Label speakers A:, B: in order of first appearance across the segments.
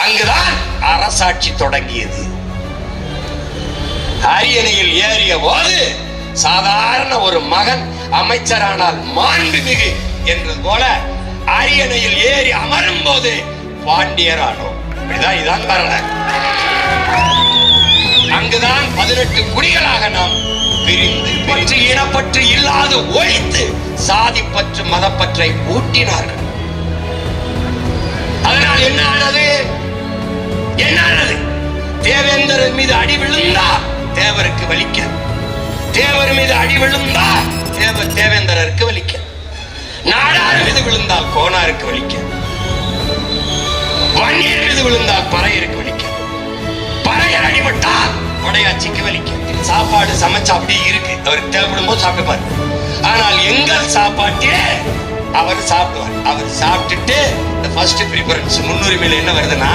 A: அங்குதான் அரசாட்சி தொடங்கியது. அரியணையில் ஏறிய போது சாதாரண ஒரு மகன் அமைச்சரானால் மாண்புமிகு என்றது போல அரியணையில் ஏறி அமரும் போது பாண்டியரானோம். இதுதான் காரணம். அங்குதான் 18 குடிகளாக நாம் பிரிந்து பற்று இனப்பற்று இல்லாத ஒழித்து சாதிப்பற்று மதப்பற்றை ஊட்டினார்கள். அதனால் என்ன ஆனது? தேவேந்திரன் மீது அடி விழுந்தா தேவருக்கு வலிக்க, தேவர் மீது அடி விழுந்தா தேவேந்திரருக்கு வலிக்க, நாடார் மீது விழுந்தால் கோனாருக்கு வலிக்க, வன்னியர் மீது விழுந்தால் பறையருக்கு வலிக்க, பறையர் அடிபட்டால் உடையாட்சிக்கு வலிக்க. சாப்பாடு சமைச்சா அப்படியே இருக்கு, அவருக்கு தேவைப்படும் போது சாப்பிடுவார். ஆனால் எங்கள் சாப்பாட்டிலே அவர் சாப்பிடுவார். அவர் சாப்பிட்டுட்டு ஃபர்ஸ்ட் ப்ரிஃபரன்ஸ் முன்னுரிமையில என்ன வருதுன்னா,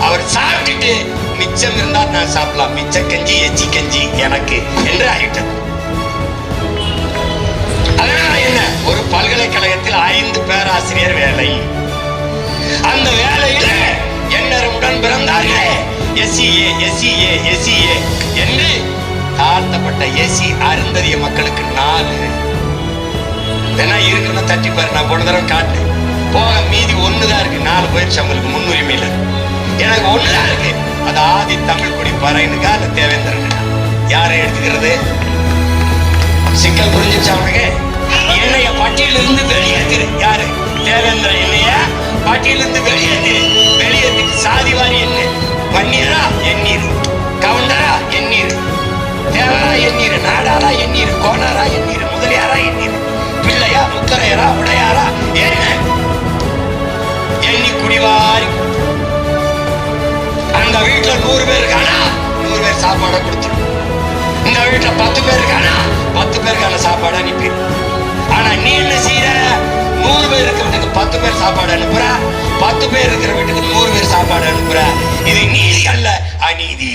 A: அவர் சாப்பிட்டுட்டு மிச்சம் இருந்தால் நான் சாப்பிடலாம், மிச்ச கஞ்சி எச்சி கஞ்சி எனக்கு என்று ஆயிட்டது. அதனால என்ன, ஒரு பல்கலைக்கழகத்தில் 5 பேராசிரியர் வேலை. அந்த வேலையில என்னருடன் பிறந்தார்களே எஸ்சிஏ எஸ்சிஏ எஸ்சிஏ என்று தாழ்த்தப்பட்ட எஸ்சி அருந்ததிய மக்களுக்கு 4 என்ன இருக்குன்னு தட்டிப்பாரு. நான் போன தடவை காட்டேன், போக மீதி 1 தான் இருக்கு. 4 போயிடுச்சு அவங்களுக்கு முன்னுரிமையில. எனக்கு 1 தான் இருக்கு. அது ஆதி தமிழ் குடி பறையனுக்கா அந்த தேவேந்திரன் யாரை எடுத்துக்கிறது? சிக்கல் புரிஞ்சிச்சு அவனுக்கு. என்னைய பட்டியலிருந்து வெளியேற்று. யாரு? தேவேந்திரன். என்னைய பட்டியலிருந்து வெளியேற்றிட்டு சாதிவாரி என்ன? வன்னியரா எண்ணீர், கவுண்டரா எண்ணீர், தேவரா எண்ணீர், நாடாரா எண்ணீர், கோனாரா எண்ணீர், முதலியாரா எண்ணீர், பிள்ளையா முத்தரையரா உடையாரா என்ன எண்ணி குடிவாரி. அந்த வீட்டுல 100 பேர் இருக்கானா 100 பேர் சாப்பாடை கொடுத்துரும். இந்த வீட்டுல 10 பேர் இருக்கானா 10 பேருக்கான சாப்பாடு அனுப்பி. ஆனா நீ என்ன செய்யற? 100 பேர் இருக்கிற வீட்டுக்கு 10 பேர் சாப்பாடு அனுப்புற, 10 பேர் இருக்கிற வீட்டுக்கு 100 பேர் சாப்பாடு அனுப்புற. இது நீதி அல்ல, அநீதி.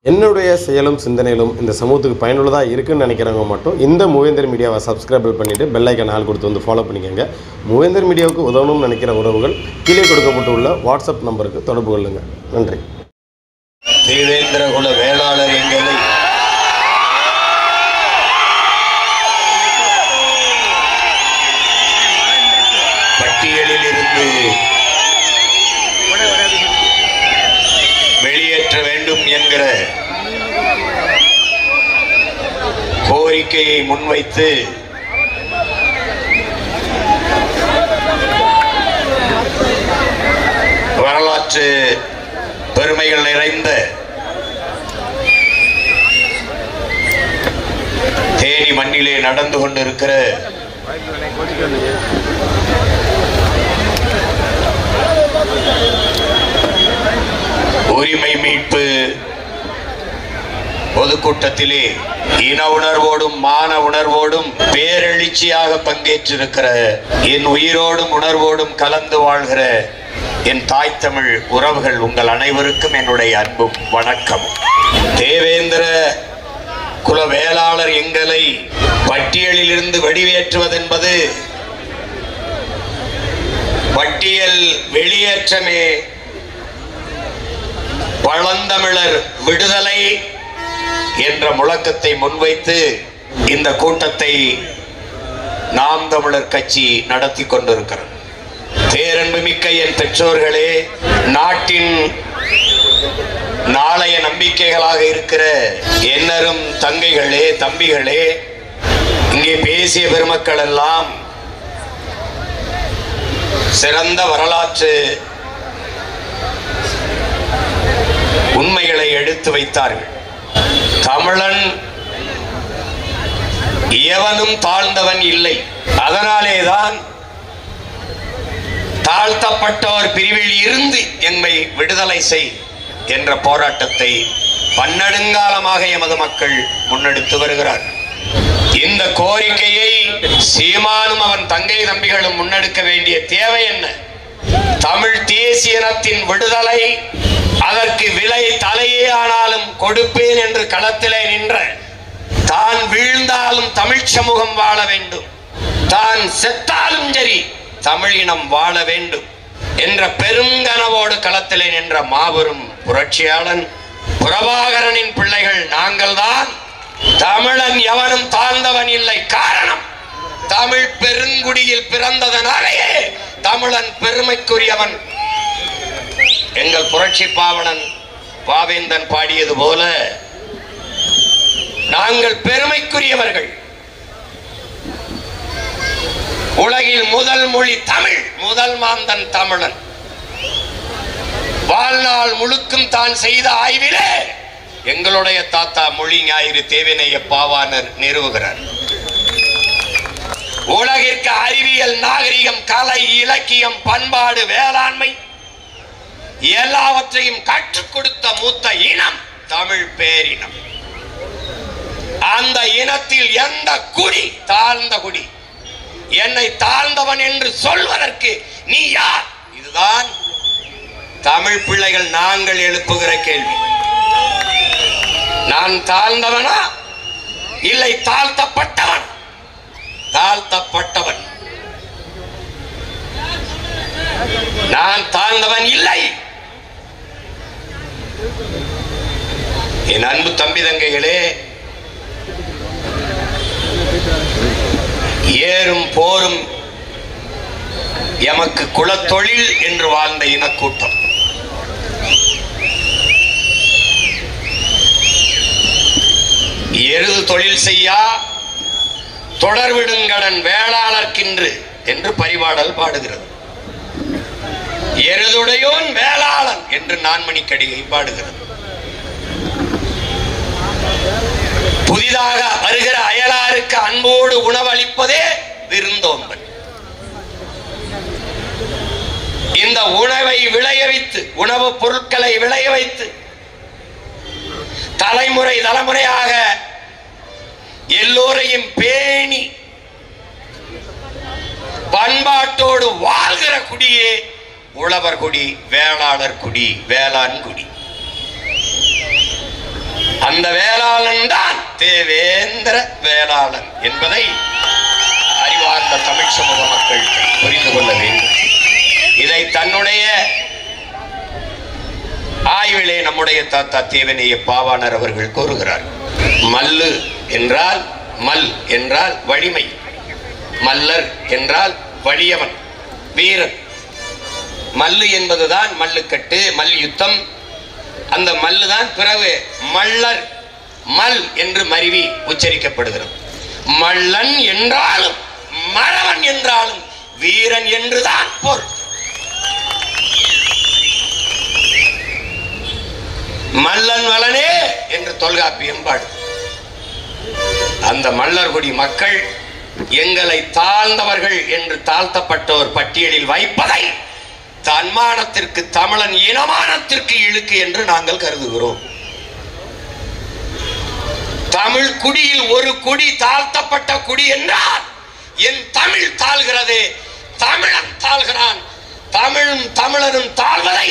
B: என்னுடைய செயலும் சிந்தனையிலும் இந்த சமூகத்துக்கு பயனுள்ளதாக இருக்குன்னு நினைக்கிறவங்க மட்டும் இந்த மூவேந்தர் மீடியாவை சப்ஸ்கிரைப் பண்ணிவிட்டு பெல் ஐக்கான் ஆல் கொடுத்து வந்து ஃபாலோ பண்ணிக்கோங்க. மூவேந்தர் மீடியாவுக்கு உதவணும்னு நினைக்கிற உறவுகள் கீழே கொடுக்கப்பட்டுள்ள வாட்ஸ்அப் நம்பருக்கு தொடர்பு கொள்ளுங்கள். நன்றி.
A: தேவேந்திர குல வேளாளர் எங்களை பட்டியலில் இருந்து வெளியேற்ற வேண்டும் என்கிற கோரிக்கையை முன்வைத்து வரலாற்று பெருமைகள் நிறைந்த தேனி மண்ணிலே நடந்து கொண்டிருக்கிற உரிமை மீட்பு பொதுக்கூட்டத்திலே இன உணர்வோடும் மான உணர்வோடும் பேரெழுச்சியாக பங்கேற்றிருக்கிற என் உயிரோடும் உணர்வோடும் கலந்து வாழ்கிற என் தாய் தமிழ் உறவுகள் உங்கள் அனைவருக்கும் என்னுடைய அன்பும் வணக்கம். தேவேந்திர குல வேளாளர் எங்களை பட்டியலில் இருந்து வெளியேற்றுவதென்பது பட்டியல் வெளியேற்றமே பழந்தமிழர் விடுதலை என்ற முழக்கத்தை முன்வைத்து இந்த கூட்டத்தை நாம் தமிழர் கட்சி நடத்தி கொண்டிருக்கிறது. பேரன்பு மிக்க என் பெற்றோர்களே, நாட்டின் நாளைய நம்பிக்கைகளாக இருக்கிற என்னரும் தங்கைகளே, தம்பிகளே, இங்கே பேசிய பெருமக்கள் எல்லாம் சிறந்த வரலாற்று உண்மைகளை எடுத்து வைத்தார்கள். தமிழன் எவனும் தாழ்ந்தவன் இல்லை. அதனாலேதான் தாழ்த்தப்பட்டோர் பிரிவில் இருந்து எம்மை விடுதலை செய் என்ற போராட்டத்தை பன்னெடுங்காலமாக எமது மக்கள் முன்னெடுத்து வருகிறார். இந்த கோரிக்கையை சீமானும் அவன் தங்கை தம்பிகளும் முன்னெடுக்க வேண்டிய தேவை என்ன? தமிழ் தேசியனத்தின் விடுதலை, அதற்கு விலை தலையே ஆனாலும் கொடுப்பேன் என்று களத்திலே நின்ற, தான் வீழ்ந்தாலும் தமிழ் சமூகம் வாழ வேண்டும், தான் செத்தாலும் சரி தமிழினம் வாழ வேண்டும் என்ற பெருங்கனவோடு களத்திலே நின்ற மாபெரும் புரட்சியாளன் பிரபாகரனின் பிள்ளைகள் நாங்கள்தான். தமிழன் எவனும் தாழ்ந்தவன் இல்லை. காரணம், தமிழ் பெருங்குடியில் பிறந்ததனாலேயே தமிழன் பெருமைக்குரியவன். எங்கள் புரட்சி பாவனன் பாவேந்தன் பாடியது போல நாங்கள் பெருமைக்குரியவர்கள். உலகில் முதல் மொழி தமிழ், முதல் மாந்தன் தமிழன். வாழ்நாள் முழுக்கும் தான் செய்த ஆய்விலே எங்களுடைய தாத்தா மொழி ஞாயிறு தேவினைய பாவாணர் நிறுவுகிறார். உலகிற்கு அறிவியல், நாகரிகம், கலை, இலக்கியம், பண்பாடு, வேளாண்மை எல்லாவற்றையும் கற்றுக் கொடுத்த மூத்த இனம் தமிழ் பேரினம். அந்த இனத்தில் எந்த குடி தாழ்ந்த குடி? என்னை தாழ்ந்தவன் என்று சொல்வதற்கு நீ யார்? இதுதான் தமிழ் பிள்ளைகள் நாங்கள் எழுப்புகிற கேள்வி. நான் தாழ்ந்தவனா இல்லை தாழ்த்தப்பட்டவன்? தாழ்த்தப்பட்டவன். நான் தாழ்ந்தவன் இல்லை. என் அன்பு தம்பி தங்கைகளே, ஏறும் போரும் எமக்கு குலத்தொழில் என்று வாழ்ந்த இனக்கூட்டம். எருது தொழில் செய்யா தொடர்விடுங்கடன் வேளாளர்க்கின்று என்று பரிபாடல் பாடுகிறது. எருதுடையோன் வேளாளன் என்று நான்மணிக்கடிகை பாடுகிறது. புதிதாக வருகிற அயலாருக்கு அன்போடு உணவளிப்பதே விருந்தோம்பல். இந்த உணவை விளைய வைத்து, உணவுப் பொருட்களை விளைய வைத்து தலைமுறை தலைமுறையாக எல்லோரையும் பேணி பண்பாட்டோடு வாழ்கிற குடியே உழவர் குடி, வேளாளர் குடி, வேளாண் குடி. அந்த வேளாளன் தான் தேவேந்திர வேளாளன் என்பதை அறிவார்ந்த தமிழ் சமூக மக்கள் புரிந்து கொள்ள வேண்டும். இதை தன்னுடைய ஆய்விலே நம்முடைய தாத்தா தேவனைய பாவாணர் அவர்கள் கூறுகிறார். மல்லு என்றால், மல் என்றால் வலிமை, மல்லர் என்றால் வலியவன், வீரன். மல்லு என்பதுதான் மல்லுக்கட்டு, மல்யுத்தம். அந்த மல்லுதான் பிறகு மல்லர், மல் என்று மருவி உச்சரிக்கப்படுகிறது. மல்லன் என்றாலும் மறவன் என்றாலும் வீரன் என்றுதான் பொருள். மல்லன் வளனே என்று தொல்காப்பியம் பாடு. அந்த மல்லர்குடி மக்கள் எங்களை தாழ்ந்தவர்கள் என்று தாழ்த்தப்பட்டோர் பட்டியலில் வைப்பதை தன்மானத்திற்கு, தமிழன் இனமானத்திற்கு இழுக்கு என்று நாங்கள் கருதுகிறோம். தமிழ் குடியில் ஒரு குடி தாழ்த்தப்பட்ட குடி என்றால் என் தமிழ் தாழ்கிறதே, தமிழன் தாழ்கிறான். தமிழும் தமிழனும் தாழ்வதை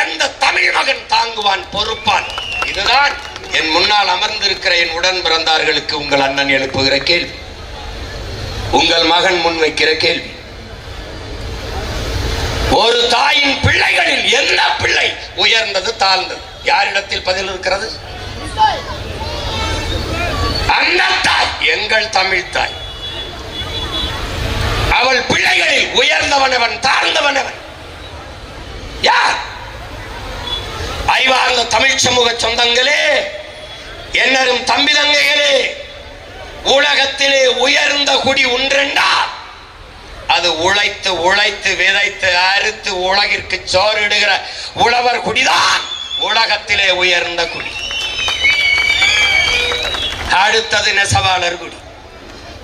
A: எந்த தமிழ் மகன் தாங்குவான், பொறுப்பான்? இதுதான் என் முன்னால் அமர்ந்திருக்கிற என் உடன் பிறந்தார்களுக்கு உங்கள் அண்ணன் எழுப்புகிற கேள்வி, உங்கள் மகன் முன்வைக்கிற கேள்வி. ஒரு தாயின் பிள்ளைகளில் எந்த பிள்ளை உயர்ந்தது, தாழ்ந்தது? யாரிடத்தில் பதில் இருக்கிறது? அந்த தாய் எங்கள் தமிழ் தாய். அவள் பிள்ளைகளில் உயர்ந்தவனவன், தாழ்ந்தவனவன் யார்? அறிவார்ந்த தமிழ் சமூக சொந்தங்களே, என்னரும் தம்பி தங்கைகளே, உலகத்திலே உயர்ந்த குடி ஒன்றெண்டா அது உழைத்து உழைத்து விதைத்து அறுத்து உலகிற்கு சோறு இடுகிற உழவர் குடிதான் உலகத்திலே உயர்ந்த குடி. அடுத்தது நெசவாளர் குடி.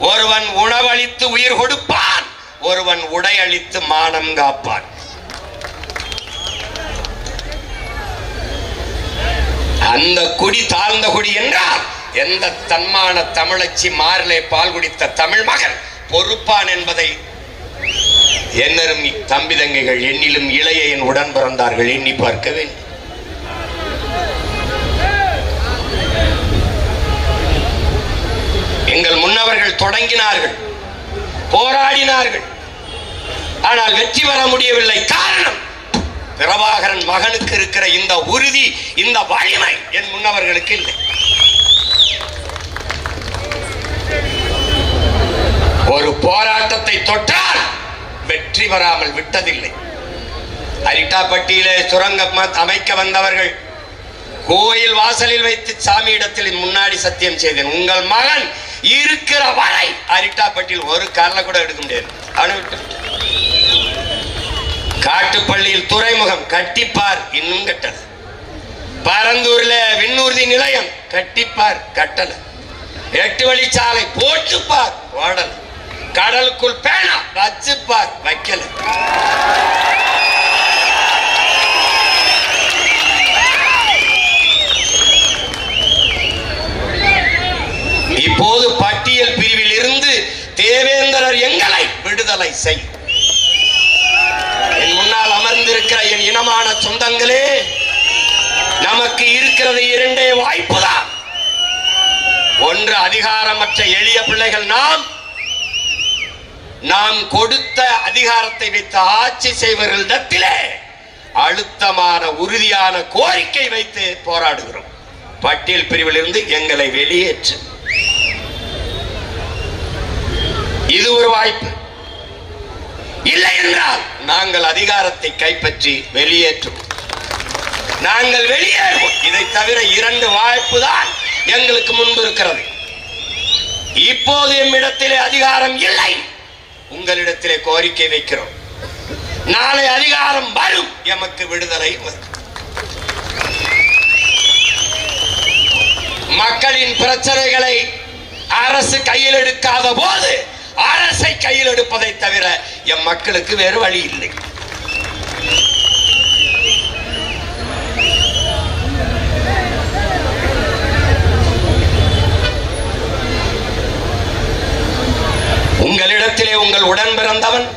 A: ஒருவன் உணவளித்து உயிர் கொடுப்பான், ஒருவன் உடையளித்து மானம் காப்பான். அந்த குடி தாழ்ந்த குடி என்றால் எந்த தன்மான தமிழச்சி மாறிலே பால் குடித்த தமிழ் மகன் பொறுப்பான் என்பதை என்னரும் தம்பி தங்கைகள், என்னிலும் இளைய என் உடன் பிறந்தார்கள் எண்ணி பார்க்க வேண்டும். எங்கள் முன்னவர்கள் தொடங்கினார்கள். போராடினார்கள். ஆனால் வெற்றி பெற முடியவில்லை. காரணம், பிரபாகரன் மகனுக்கு இருக்கிற இந்த உறுதி, இந்த வலிமை என் முன்னவர்களுக்கு இல்லை. ஒரு போராட்டத்தை தொட்டால் வெற்றி பெறாமல் விட்டதில்லை. அரிட்டாப்பட்டியிலே சுரங்கம் அமைக்க வந்தவர்கள் கோயில் வாசலில் வைத்து சாமியிடத்தில் முன்னாடி சத்தியம் செய்தேன், உங்கள் மகன் இருக்கிற வரை அரிட்டாப்பட்டியில் ஒரு கால கூட எடுக்க முடியாது. காட்டுப்பள்ளியில் துறைமுகம் கட்டிப்பார், இன்னும் கட்டல. பரந்தூர்ல விண்ணூர்தி நிலையம் கட்டிப்பார், கட்டல. 8 வழிச்சாலை போட்டுப்பார், ஓடல. கடலுக்குள் பேனா வச்சுப்பார், வைக்கல. இப்போது பட்டியல் பிரிவில் இருந்து தேவேந்திரர் எங்களை விடுதலை செய். என் முன்னால் அமர்ந்திருக்கிற என் இனமான சொந்தங்களே, நமக்கு இருக்கிறது 2 வாய்ப்புதான். ஒன்று, அதிகாரமற்ற எளிய பிள்ளைகள் நாம் கொடுத்த அதிகாரத்தை வைத்து ஆட்சி செய்வர்களிடத்திலே அழுத்தமான உறுதியான கோரிக்கை வைத்து போராடுகிறோம். பட்டியல் பிரிவில் இருந்து எங்களை வெளியேற்று. இது ஒரு வாய்ப்பு. இல்லை என்றால் நாங்கள் அதிகாரத்தை கைப்பற்றி வெளியேற்றுவோம். நாங்கள் வெளியேறுவோம். இதை தவிர 2 வாய்ப்பு தான் எங்களுக்கு முன்பு இருக்கிறது. இப்போது எம்மிடத்திலே அதிகாரம் இல்லை, உங்களிடத்திலே கோரிக்கை வைக்கிறோம். நாளை அதிகாரம் வரும், எமக்கு விடுதலை வரும். மக்களின் பிரச்சனைகளை அரசு கையில் எடுக்காத போது அரசை கையில் எடுப்பதை தவிர எம் மக்களுக்கு வேறு வழி இல்லை. உங்களிடத்திலே உங்கள் உடன் பிறந்தவன்,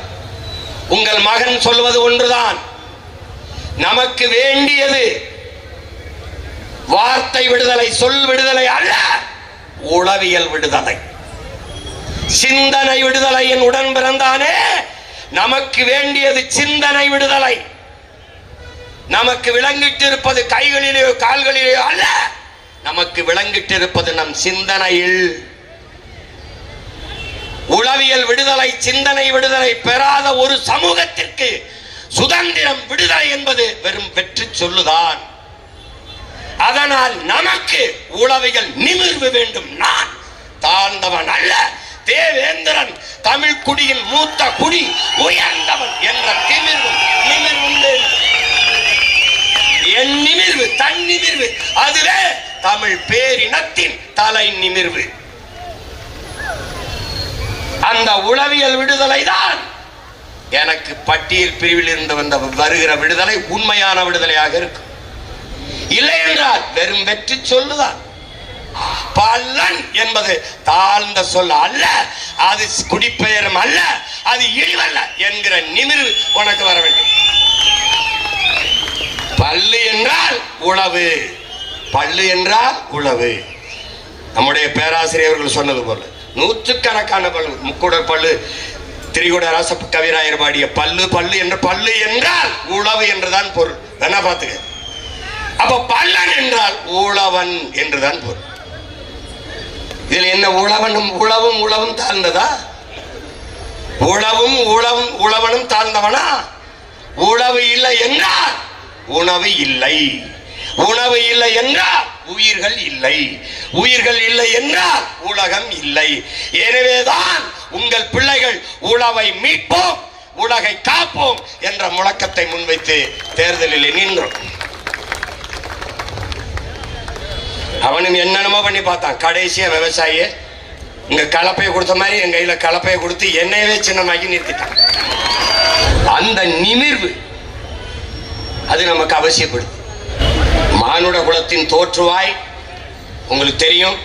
A: உங்கள் மகன் சொல்வது ஒன்றுதான். நமக்கு வேண்டியது வார்த்தை விடுதலை, சொல் விடுதலை அல்ல, உளவியல் விடுதலை, சிந்தனை விடுதலை. என் உடன் பிறந்தானே, நமக்கு வேண்டியது சிந்தனை விடுதலை. நமக்கு விளங்கிட்டு இருப்பது கைகளிலேயோ கால்களிலேயோ அல்ல, நமக்கு விளங்கிட்டு இருப்பது நம் சிந்தனையில். உளவியல் விடுதலை, சிந்தனை விடுதலை பெறாத ஒரு சமூகத்திற்கு சுதந்திரம், விடுதலை என்பது வெறும் வெற்றி சொல்லுதான். அதனால் நமக்கு உளவியல் நிமிர்வு வேண்டும். நான் தாழ்ந்தவன் அல்ல, தேவேந்திரன் தமிழ் குடியின் மூத்த குடி, உயர்ந்தவன் என்ற நிமிர்வு என் நிமிர்வு, தன் நிமிர்வு, அதுவே தமிழ் பேரினத்தின் தலை நிமிர்வு. அந்த உளவியல் விடுதலை தான் எனக்கு பட்டியல் பிரிவில் இருந்து வந்த வருகிற விடுதலை உண்மையான விடுதலையாக இருக்கும். இல்லை என்றால் வெறும் வெற்றி சொல்லுதான். பல்லன் என்பது தாழ்ந்த சொல் அல்ல, அது குடிப்பெயரும் அல்ல, அது இழிவல்ல என்கிற நிமிர்வு உனக்கு வர வேண்டும். பல்லு என்றால் உளவு, பல்லு என்றால் உளவு. நம்முடைய பேராசிரியர்கள் சொன்னது போல நூற்றுக்கணக்கான பல்லு, முக்குடர் பல்லு, திரிகுட ராச கவிராயர் பாடிய பல்லு பல்லு என்று, பல்லு என்றால் உளவு என்றுதான் பொருள். வேணா பார்த்துக்க. அப்ப பல்லன் என்றால் உழவன் என்றுதான் பொருள். இதில் என்ன, உழவனும் உழவும் தாழ்ந்ததா? உழவனும் தாழ்ந்தவனா? உழவு இல்லை என்றால் உணவு இல்லை, உணவு இல்லை என்றால் உயிர்கள் இல்லை, உயிர்கள் இல்லை என்றால் உலகம் இல்லை. எனவேதான் உங்கள் பிள்ளைகள் உழவை மீட்போம், உலகை காப்போம் என்ற முழக்கத்தை முன்வைத்து தேர்தலில் நின்றோம். அவனும் என்னென்னமோ பண்ணி பார்த்தான். கடைசியா விவசாயிய இங்க கலப்பையை கொடுத்த மாதிரி என் கையில கலப்பையை கொடுத்து என்னையவே சின்னமாக்கி நிறுத்திட்டான். அந்த நிமிர்வு அது நமக்கு அவசியப்படுது. மானுட குலத்தின் தோற்றுவாய் உங்களுக்கு தெரியும்.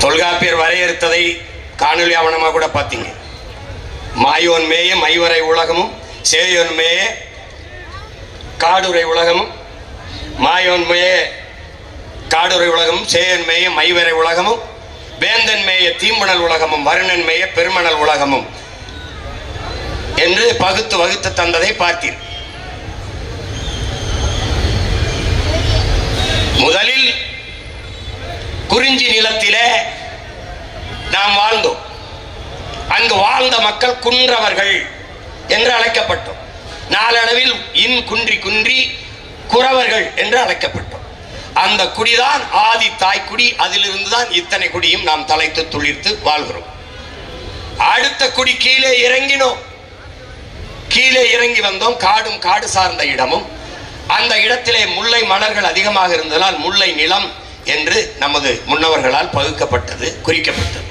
A: தொல்காப்பியர் வரையறுத்ததை காணொலி ஆவணமா கூட பார்த்தீங்க. மாயோன் மேய மைவரை உலகமும், சேயோன் மேய காடுரை உலகமும், மாயோன் மேய காடுரை உலகமும், சேயோன் மேய மைவரை உலகமும், வேந்தன் மேய தீம்புணல் உலகமும் வருணன் மேய பெருமணல் உலகமும் என்று பகுத்து வகுத்து தந்ததை பார்த்தீர். முதலில் குறிஞ்சி நிலத்திலே நாம் வாழ்ந்தோம். அங்கு வாழ்ந்த மக்கள் குன்றவர்கள் என்று அழைக்கப்பட்டோம். நாளடைவில் இன் குன்றி குன்றி குறவர்கள் என்று அழைக்கப்பட்டோம். அந்த குடிதான் ஆதி தாய்க்குடி. அதிலிருந்து தான் இத்தனை குடியும் நாம் தலைத்து துளிர்த்து வாழ்கிறோம். அடுத்த குடி கீழே இறங்கினோம். கீழே இறங்கி வந்தோம். காடும் காடு சார்ந்த இடமும் அந்த இடத்திலே முல்லை மலர்கள் அதிகமாக இருந்ததால் முல்லை நிலம் என்று நமது முன்னவர்களால் பகுக்கப்பட்டது, குறிக்கப்பட்டது.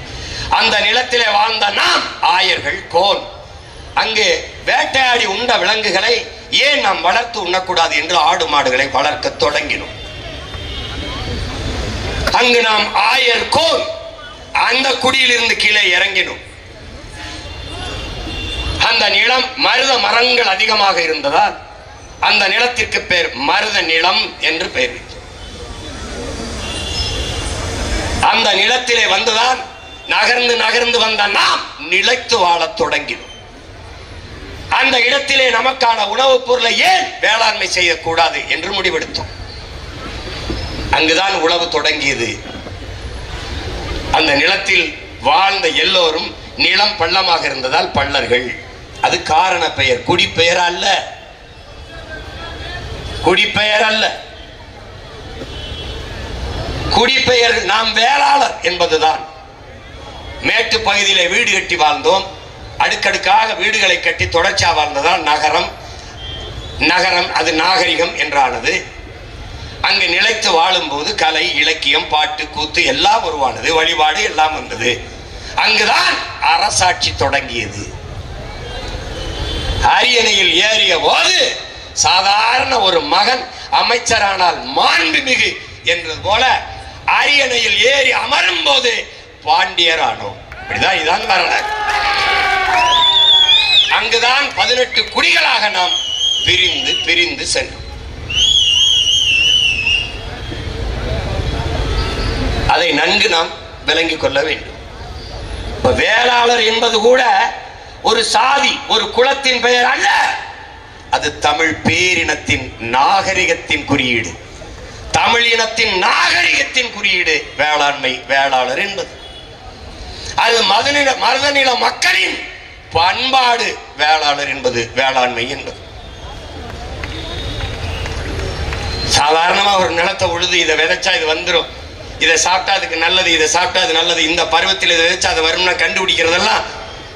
A: அந்த நிலத்திலே வாழ்ந்த நாம் ஆயர்கள் கோன் அங்கு வேட்டையாடி உண்ட விலங்குகளை ஏன் நாம் வளர்த்து உண்ணக்கூடாது என்று ஆடு மாடுகளை வளர்க்க தொடங்கினோம். அங்கு நாம் ஆயர் கோன் அந்த குடியிலிருந்து கீழே இறங்கினோம். அந்த நிலம் மருத மரங்கள் அதிகமாக இருந்ததால் அந்த நிலத்திற்கு பேர் மருத நிலம் என்று பெயர். அந்த நிலத்திலே வந்துதான் நகர்ந்து நகர்ந்து வந்த நாம் நிலைத்து வாழத் தொடங்கினோம். அந்த இடத்திலே நமக்கான உணவுப் பொருளை ஏன் வேளாண்மை செய்யக்கூடாது என்று முடிவெடுத்தோம். அங்குதான் உழவு தொடங்கியது. அந்த நிலத்தில் வாழ்ந்த எல்லோரும் நிலம் பள்ளமாக இருந்ததால் பள்ளர்கள். அது காரண பெயர், குடிப்பெயர் அல்ல. குடிப்பெயர் அல்ல. குடிப்பெயர் நாம் வேளாளர் என்பதுதான். மேட்டு பகுதியிலே வீடு கட்டி வாழ்ந்தோம். அடுக்கடுக்காக வீடுகளை கட்டி தொடர்ச்சியா வாழ்ந்ததால் நகரம். நகரம் அது நாகரிகம் என்றானது. அங்கு நிலைத்து வாழும் போது கலை, இலக்கியம், பாட்டு, கூத்து எல்லாம் உருவானது. வழிபாடு எல்லாம் வந்தது. அங்குதான் அரசாட்சி தொடங்கியது. அரியணையில் ஏறிய போது சாதாரண ஒரு மகன் அமைச்சரானால் மாண்புமிகு என்றது போல அரியணையில் ஏறி அமரும் போது பாண்டியர் ஆனோம். இப்படிதான் இதான் வரலாறு. அங்குதான் 18 குடிகளாக நாம் பிரிந்து பிரிந்து சென்றோம். அதை நன்கு நாம் விளங்கிக் கொள்ள வேண்டும். வேளாளர் என்பது கூட ஒரு சாதி, ஒரு குலத்தின் பெயர் அல்ல. அது தமிழ் பேரினத்தின் நாகரிகத்தின் குறியீடு. தமிழ் இனத்தின் நாகரிகத்தின் குறியீடு வேளாண்மை, வேளாளர் என்பது. அது மருதநில மக்களின் பண்பாடு வேளாளர் என்பது, வேளாண்மை என்பது. சாதாரணமா ஒரு நிலத்தை உழுது இதை விதைச்சா இது வந்துடும், இதை சாப்பிட்டா அதுக்கு நல்லது, இதை சாப்பிட்டா அது நல்லது, இந்த பருவத்தில் இதை விதைச்சா அது வரும்னா கண்டுபிடிக்கிறதெல்லாம்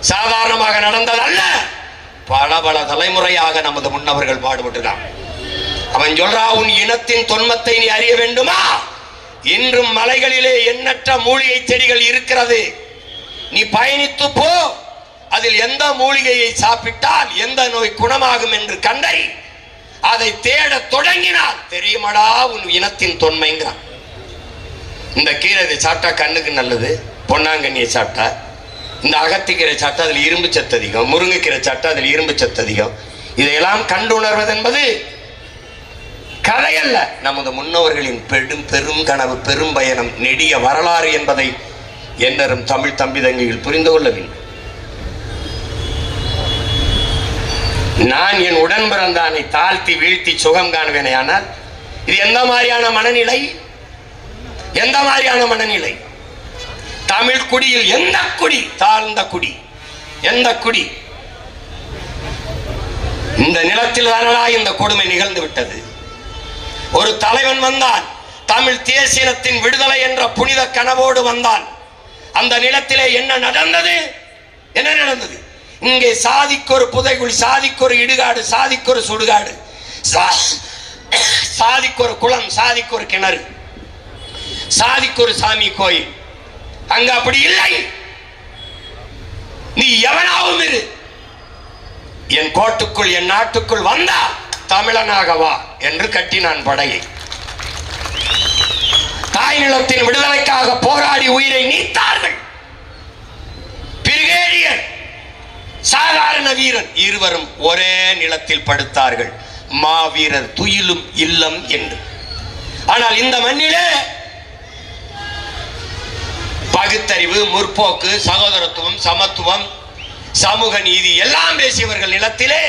A: சாதாரணமாக நடந்ததல்ல. பல பல தலைமுறையாக நமது முன்னவர்கள் பாடுபட்டுதான். அவன் சொல்றா, உன் இனத்தின் தொன்மத்தை நீ அறிய வேண்டுமா? இன்றும் மலைகளிலே எண்ணற்ற மூலிகை செடிகள் இருக்கிறது. நீ பயணித்து போ. அதில் எந்த மூலிகையை சாப்பிட்டால் எந்த நோய் குணமாகும் என்று கண்டறி அதை தேட தொடங்கினால் தெரியுமாடா உன் இனத்தின் தொன்மைங்கிறான். இந்த கீரை இதை சாப்பிட்டா கண்ணுக்கு நல்லது, பொன்னாங்கண்ணியை சாப்பிட்டா. இந்த அகத்திக்கீரை சாப்பிட்டா அதில் இரும்பு சத்து அதிகம், முருங்கைக்கீரை சாப்பிட்டா அதில் இரும்பு சத்து அதிகம். இதையெல்லாம் கண்டுணர்வது என்பது கதையல்ல, நமது முன்னோர்களின் பெரும் கனவு, பெரும் பயணம், நெடிய வரலாறு என்பதை என்னரும் தமிழ் தம்பி தங்கிகள் புரிந்து கொள்ள வேண்டும். நான் என் உடன் பிறந்தானை தாழ்த்தி வீழ்த்தி சுகம் காணுவேனே. ஆனால் இது எந்த மாதிரியான மனநிலை? எந்த மாதிரியான மனநிலை? தமிழ் குடியில் எந்த குடி தாழ்ந்த குடி? எந்த குடி? இந்த நிலத்தில் தானடா இந்த கொடுமை நிகழ்ந்து விட்டது. ஒரு தலைவன் வந்தான், தமிழ் தேசியத்தின் விடுதலை என்ற புனித கனவோடு வந்தான். அந்த நிலத்திலே என்ன நடந்தது? என்ன நடந்தது? இங்கே சாதிக்கு ஒரு புதைகுழி, சாதிக்கு ஒரு இடுகாடு, சாதிக்கு ஒரு சுடுகாடு, சாதிக்கு ஒரு குளம், சாதிக்கு ஒரு கிணறு, சாதிக்கு ஒரு சாமி கோயில். அங்க அப்படி இல்லை. நீ எவனாவும் இரு, என் கோட்டுக்குள் என் நாட்டுக்குள் வந்தா தமிழனாக வா என்று கட்டினான் படையை. தாய் நிலத்தின் விடுதலைக்காக போராடி உயிரை நீத்தார்கள். பிரிகேடியர், சாதாரண வீரன் இருவரும் ஒரே நிலத்தில் படுத்தார்கள். மாவீரர் துயிலும் இல்லம் என்று. ஆனால் இந்த மண்ணிலே பகுத்தறிவு, முற்போக்கு, சகோதரத்துவம், சமத்துவம், சமூக நீதி எல்லாம் பேசியவர்கள் நிலத்திலே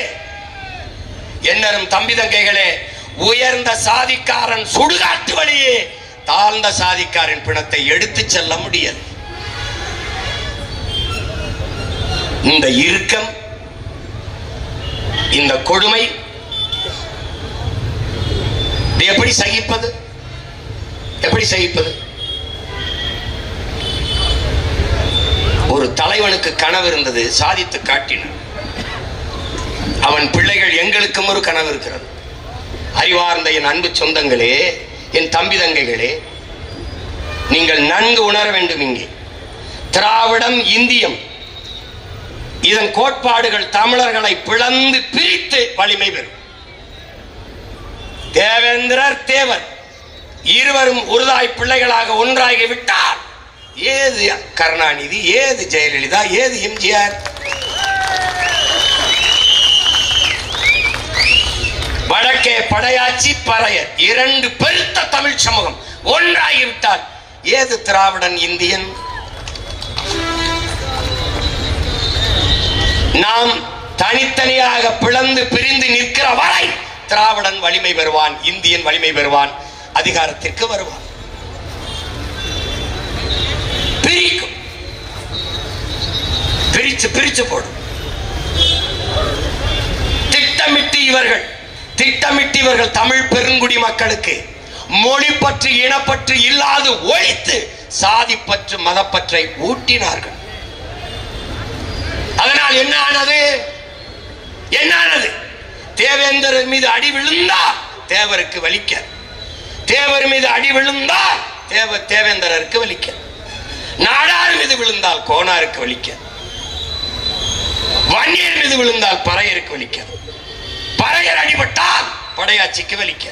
A: என்னரும் தம்பி தங்கைகளே, உயர்ந்த சாதிக்காரன் சுடுகாட்டு வழியே தாழ்ந்த சாதிக்காரன் பிணத்தை எடுத்து செல்ல முடியாது. இந்த இறுக்கம், இந்த கொடுமை எப்படி சகிப்பது? எப்படி சகிப்பது? ஒரு தலைவனுக்கு கனவு இருந்தது, சாதித்து காட்டினான். அவன் பிள்ளைகள், எங்களுக்கும் ஒரு கனவு இருக்கிறது. அறிவார்ந்த என் அன்பு சொந்தங்களே, என் தம்பி தங்கைகளே, நீங்கள் நன்கு உணர வேண்டும். இங்கே திராவிடம், இந்தியம், இதன் கோட்பாடுகள் தமிழர்களை பிளந்து பிரித்து வலிமை பெறும். தேவேந்திரர், தேவர் இருவரும் உருதாய் பிள்ளைகளாக ஒன்றாகி விட்டார். ஏது கருணாநிதி, ஏது ஜெயலலிதா, ஏது எம்ஜிஆர்? வடக்கே படையாச்சி, பறையர், இரண்டு பெருத்த தமிழ் சமூகம் ஒன்றாகிவிட்டால் ஏது திராவிடன், இந்தியன்? நாம் தனித்தனியாக பிளந்து பிரிந்து நிற்கிற வரை திராவிடன் வலிமை பெறுவான், இந்தியன் வலிமை பெறுவான், அதிகாரத்திற்கு வருவான். பிரிக்கும், பிரிச்சு பிரிச்சு போடும். திட்டமிட்டு இவர்கள் தமிழ் பெருங்குடி மக்களுக்கு மொழி பற்று, இனப்பற்று இல்லாது ஒழித்து சாதிப்பற்று, மதப்பற்றை ஊட்டினார்கள். அதனால் என்ன ஆனது? என்ன ஆனது? தேவேந்திரர் மீது அடி விழுந்தால் தேவருக்கு வலிக்க, தேவர் மீது அடி விழுந்தால் தேவேந்திரருக்கு வலிக்க, நாடார் மீது விழுந்தால் கோனாருக்கு வலிக்க, வன்னியர் மீது விழுந்தால் பறையருக்கு வலிக்க, பறையர் அடிபட்டால் படையாட்சிக்கு வலிக்க,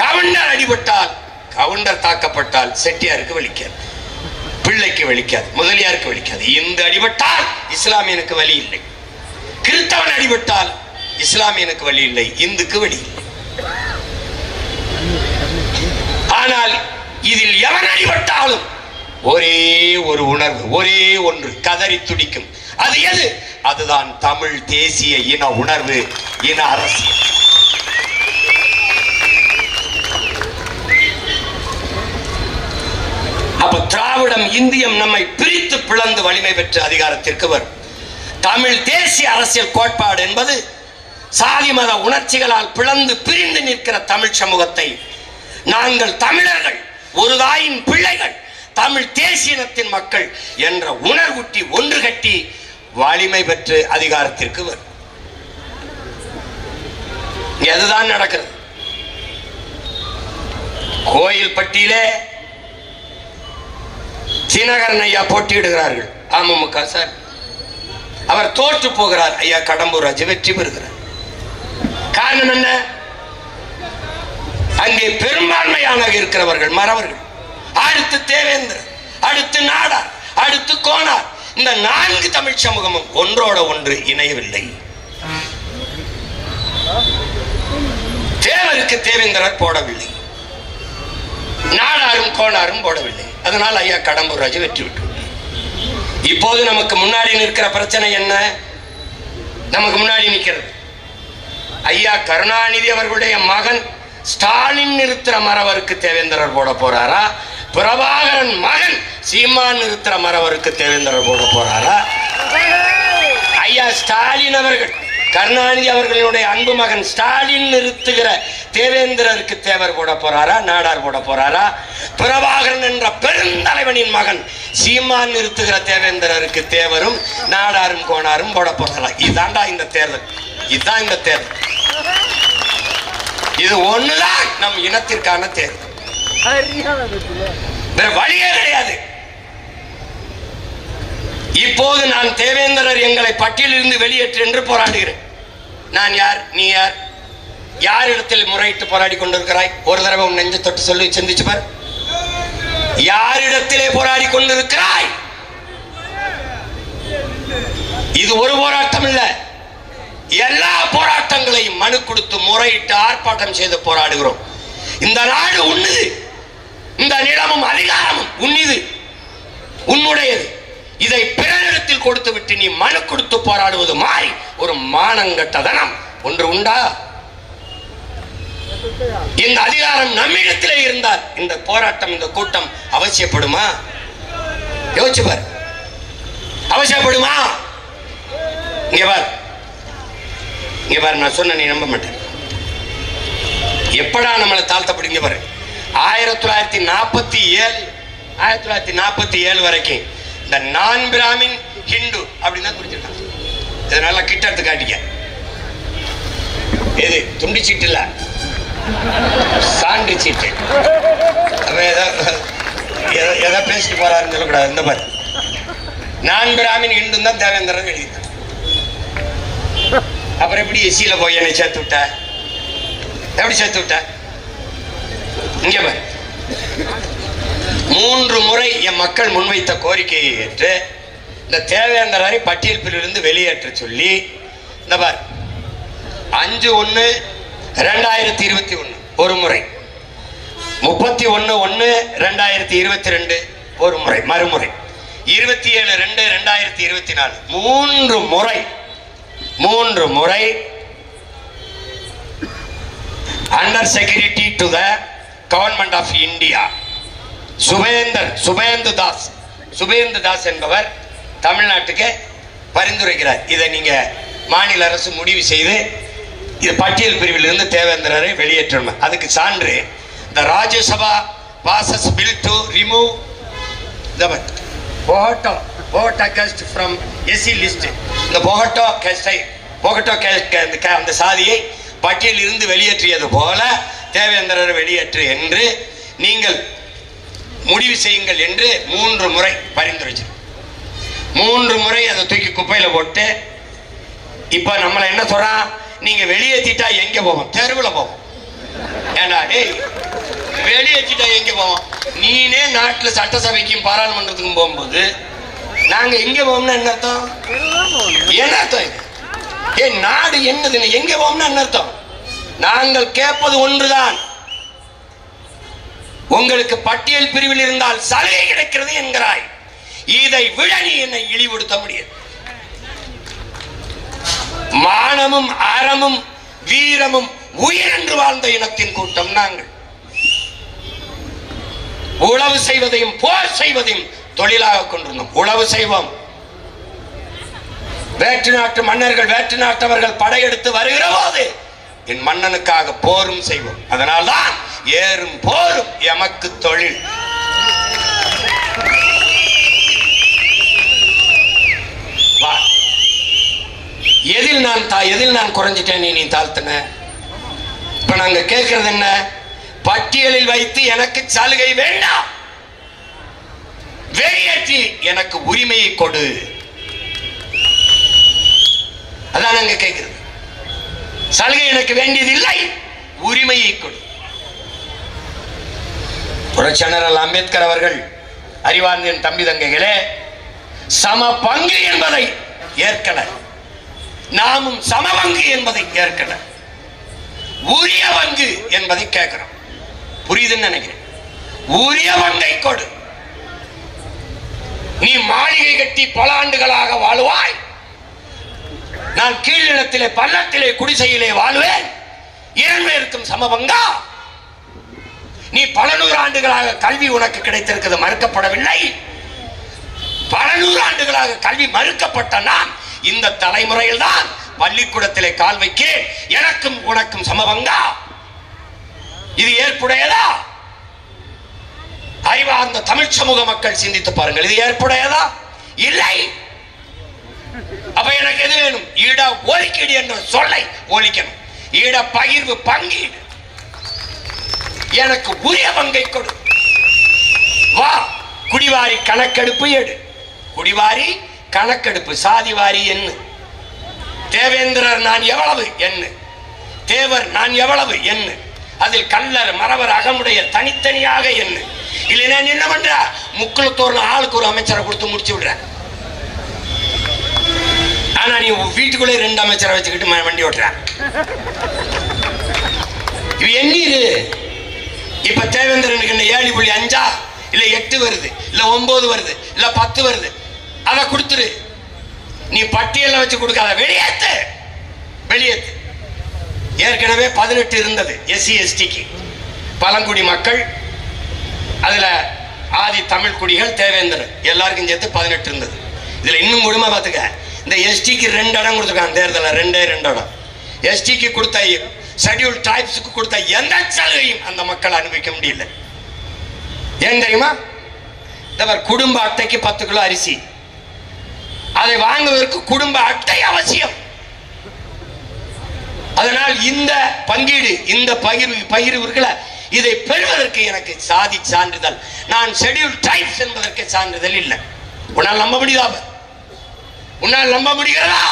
A: கவுண்டர் அடிபட்டால், கவுண்டர் தாக்கப்பட்டால் செட்டியாருக்கு வலிக்க, பிள்ளைக்கு வலிக்காது, முதலியாருக்கு வலிக்காது. இந்து அடிபட்டால் இஸ்லாமியனுக்கு வலி இல்லை, கிறிஸ்தவன் அடிபட்டால் இஸ்லாமியனுக்கு வலி இல்லை, இந்துக்கு வலி இல்லை. ஆனால் இதில் எவன் அடிபட்டாலும் ஒரே ஒரு உணர்வு, ஒரே ஒன்று கதறி துடிக்கும். அது எது? அதுதான் தமிழ் தேசிய இன உணர்வு, இன அரசியல். அப்ப திராவிடம், இந்தியம் நம்மை பிரித்து பிளந்து வலிமை பெற்று அதிகாரத்திற்கு வரும். தமிழ் தேசிய அரசியல் கோட்பாடு என்பது சாதி மத உணர்ச்சிகளால் பிளந்து பிரிந்து நிற்கிற தமிழ் சமூகத்தை நாங்கள் தமிழர்கள், ஒரு தாயின் பிள்ளைகள், தமிழ் தேசியத்தின் மக்கள் என்ற உணர்வுட்டி ஒன்று கட்டி வலிமை பெற்று அதிகாரத்திற்கு வரும். அதுதான் நடக்கிறது. கோயில்பட்டியிலே தினகரன் ஐயா போட்டியிடுகிறார்கள், அமமுக சார். அவர் தோற்று போகிறார். ஐயா கடம்பூர் ராஜு வெற்றி பெறுகிறார். காரணம் என்ன? அங்கே பெரும்பான்மையான இருக்கிறவர்கள் மறவர்கள். அடுத்து தேவேந்திரர், அடுத்து நாடார், அடுத்து கோனார். இந்த 4 தமிழ் சமூகமும் ஒன்றோட ஒன்று இணையவில்லை. தேவருக்கு தேவேந்திரர் போடவில்லை, நாடாரும் கோனாரும் போடவில்லை. அதனால் ஐயா கடம்பூர் ராஜு வெற்றி பெற்று. இப்போது நமக்கு முன்னாடி நிற்கிற பிரச்சனை என்ன? நமக்கு முன்னாடி நிற்கிறது ஐயா கருணாநிதி அவர்களுடைய மகன் ஸ்டாலின் நிறுத்துற மறவருக்கு தேவேந்திரர் போட போறாரா, பிரபாகரன் மகன் சீமான் நிறுத்துற மறவருக்கு தேவேந்திரர் போட போறாரா? ஐயா ஸ்டாலின் அவர்கள், கருணாநிதி அவர்களுடைய அன்பு மகன் ஸ்டாலின் நிறுத்துகிற தேவேந்திரருக்கு தேவர் போட போறாரா, நாடார் போட போறாரா? பிரபாகரன் என்ற பெருந்தலைவனின் மகன் சீமான் நிறுத்துகிற தேவேந்திரருக்கு தேவரும் நாடாரும் கோனாரும் போட போறாரா? இதாண்டா இந்த தேர்தல், இதுதான் இந்த தேர்தல். இது ஒண்ணுதான் நம் இனத்திற்கான தேர்தல், வேற வழியே கிடையாது. இப்போது நான் தேவேந்திரர் எங்களை பட்டியலிருந்து வெளியேற்று என்று போராடுகிறேன். நான் யார், நீ யார்? யாரிடத்தில் முறையிட்டு போராடி கொண்டிருக்கிறாய்? ஒரு தடவை உன் நெஞ்ச தொட்டு சொல்லி சிந்திச்சு பார். யாரிடத்திலே போராடி கொண்டிருக்கிறாய்? இது ஒரு போராட்டம் இல்ல, எல்லா போராட்டங்களையும் மனு கொடுத்து முறையிட்டு ஆர்ப்பாட்டம் செய்து போராடுகிறோம். இந்த நாடு உண்ணுது, இந்த நிலமும் அதிகாரமும் உன்னிது, உன்னுடையது. இதை பிறரிடத்தில் கொடுத்து விட்டு நீ மனு கொடுத்து போராடுவது மாறி ஒரு மானங்கட்டதனம் ஒன்று உண்டா? இந்த அதிகாரம் நம்மிடத்திலே இருந்தால் இந்த போராட்டம், இந்த கூட்டம் அவசியப்படுமா? யோசிச்சு பார், அவசியப்படுமா? இங்க பார், இங்க பாரு, நான் சொன்ன நீ நம்ப மாட்டேன். எப்படா நம்மளை தாழ்த்தப்படுங்க பாரு. 1947 வரைக்கும் இந்த நான் பிராமின் ஹிந்து அப்படின்னு தான் குறிச்சிருக்காங்க. இதனால கிட்ட எடுத்து காட்டிக்க. எது துண்டி சீட்டு இல்ல, சான்று சீட்டு. எதை பேசிட்டு போறாருன்னு சொல்லக்கூடாது. இந்த மாதிரி நான் பிராமின் ஹிந்து தான் தேவேந்திரன் எழுதிட்டான். அப்புறம் எப்படி எஸ்சியில போய் என்னை சேர்த்து விட்ட? எப்படி சேர்த்து விட்ட? இங்க பாரு, 3 முறை என் மக்கள் முன்வைத்த கோரிக்கையை ஏற்று இந்த தேவேந்திரரை பட்டியல் பிரிவிலிருந்து வெளியேற்ற சொல்லி, இந்த பார் 5/1/2021 ஒரு முறை, 31/1/2022 ஒரு முறை, மறுமுறை 27/2/2024 3 முறை under security to the government of India Subhendu Das என்பவர் தமிழ்நாட்டுக்கு பரிந்துரைக்கிறார். இதை நீங்க மாநில அரசு முடிவு செய்து இது பட்டியல் பிரிவில் இருந்து தேவேந்திரரை வெளியேற்றணும். அதுக்கு சான்று the Rajya Sabha passes bill to remove the Bogota caste from SC list. இந்த Bogota caste அந்த சாதியை பட்டியலில் இருந்து வெளியேற்றியது போல தேவேந்திரரை வெளியேற்று என்று நீங்கள் முடிவு செய்யுங்கள் என்று 3 முறை பரிந்துரைச்சு 3 முறை அதை தூக்கி குப்பையில போட்டு இப்ப நம்மளை என்ன சொல்றான்? நீங்க வெளியேற்றிட்டா எங்க போவோம்? தெருவில் போவோம். ஏண்டா டேய், வெளியேற்றிட்டா எங்க போவோம்? நீனே நாட்டில் சட்டசபைக்கும் பாராளுமன்றத்துக்கும் போகும்போது நாங்க எங்க போவோம்னா என்ன அர்த்தம்? என்ன அர்த்தம்? நாடு என்னதுன்னு எங்க போவோம்னா என்ன அர்த்தம்? நாங்கள் கேட்பது ஒன்றுதான், உங்களுக்கு பட்டியல் பிரிவில் இருந்தால் சலுகை கிடைக்கிறது என்கிறாய். இதை விட நீ என்னை இழிவுபடுத்த முடியாது. மானமும் அறமும் வீரமும் உயிரென்று வாழ்ந்த இனத்தின் கூட்டம் நாங்கள். உழவு செய்வதையும் போர் செய்வதையும் தொழிலாக கொண்டிருந்தோம். உழவு செய்வோம். வேற்று நாட்டு மன்னர்கள், வேற்று நாட்டவர்கள் படையெடுத்து வருகிற போது என் மன்னனுக்காக போரும் செய்வோம். அதனால்தான் ஏறும் போரும் எமக்கு தொழில். எதில் நான் குறைஞ்சிட்டேன், நீ தாழ்த்தின? இப்ப நாங்க கேட்கிறது என்ன? பட்டியலில் வைத்து எனக்கு சலுகை வேண்டாம், வெளியேற்றி எனக்கு உரிமையை கொடு. அதான் நாங்க கேட்கிறது. சலுகை எனக்கு வேண்டியதில்லை, உரிமையை கொடு. புரட்சியாளர் அம்பேத்கர் அவர்கள், அறிவார்ந்த தம்பி தங்கைகளே, சம பங்கு என்பதை ஏற்கல, நாமும் சம பங்கு என்பதை ஏற்கல, உரிய பங்கு என்பதை கேட்கிறோம். புரியுதுன்னு நினைக்கிறேன். உரிய பங்கை கொடு. நீ மாளிகை கட்டி பல ஆண்டுகளாக வாழுவாய், நான் கீழிடத்திலே பள்ளத்திலே குடிசையிலே வாழ்வேன். 2 பேருக்கும் சமபங்கா? நீ பல 100 ஆண்டுகளாக கல்வி உனக்கு கிடைத்திருக்கிறது, மறுக்கப்படவில்லை. பல 100 ஆண்டுகளாக கல்வி மறுக்கப்பட்ட நான் இந்த தலைமுறையில் தான் பள்ளிக்கூடத்திலே கால் வைக்கிறேன். எனக்கும் உனக்கும் சமபங்கா? இது ஏற்புடையதா? அறிவார்ந்த தமிழ் சமூக மக்கள் சிந்தித்து பாருங்கள், இது ஏற்புடையதா? இல்லை. அப்ப எனக்கு எது வேணும்? ஈட ஒதுக்கீடு என்ற சொல்லை ஒழிக்கணும். ஈட பகிர்வு, பங்கீடு. எனக்கு உரிய பங்கை கொடு. வா, குடிவாரி கணக்கெடுப்பு எடு. குடிவாரி கணக்கெடுப்பு, சாதிவாரி என்ன? தேவேந்திரர் நான் எவ்வளவு என்ன? தேவர் நான் எவ்வளவு என்ன? அதில் கல்லர், மறவர், அகமுடைய தனித்தனியாக என்ன? இல்லைன்னா என்ன பண்ற? முக்குளத்தோர் ஆளுக்கு ஒரு அமைச்சரை கொடுத்து முடிச்சு விடுற. ஆனா நீ வீட்டுக்குள்ளே 2 அமைச்சரை வச்சுக்கிட்டு வண்டி ஓட்டுற. இது என்ன? இப்ப தேவேந்திரனுக்கு என்ன 7.5 இல்ல 8 வருது, இல்ல 9 வருது, இல்ல 10 வருது. அதை கொடுத்துரு. நீ பட்டியல வச்சு கொடுக்காத, வெளியேத்து வெளியேத்து. ஏற்கனவே 18 இருந்தது எஸ்சி எஸ்டிக்கு. பழங்குடி மக்கள், அதுல ஆதி தமிழ் குடிகள், தேவேந்திரன் எல்லாருக்கும் சேர்த்து 18 இருந்தது. இதுல இன்னும் கொடுமை பார்த்துக்க, இந்த எஸ்டிக்கு 2 இடம் கொடுத்துருக்காங்க தேர்தலில், 2 இடம். எஸ்டிக்கு கொடுத்த, ஷெட்யூல் ட்ரைப்ஸுக்கு கொடுத்த எந்த சலுகையும் அந்த மக்கள் அனுபவிக்க முடியல. ஏன் தெரியுமா? குடும்ப அட்டைக்கு 10 கிலோ அரிசி, அதை வாங்குவதற்கு குடும்ப அட்டை அவசியம். அதனால் இந்த பங்கீடு, இந்த பகிர்வுகளை இதை பெறுவதற்கு எனக்கு சாதி சான்றிதழ், நான் ஷெட்யூல் ட்ரைப்ஸ் என்பதற்கு சான்றிதழ் இல்லை. உன்னால் நம்ப முடியாத, உன்னால் நம்ப முடிகிறதா?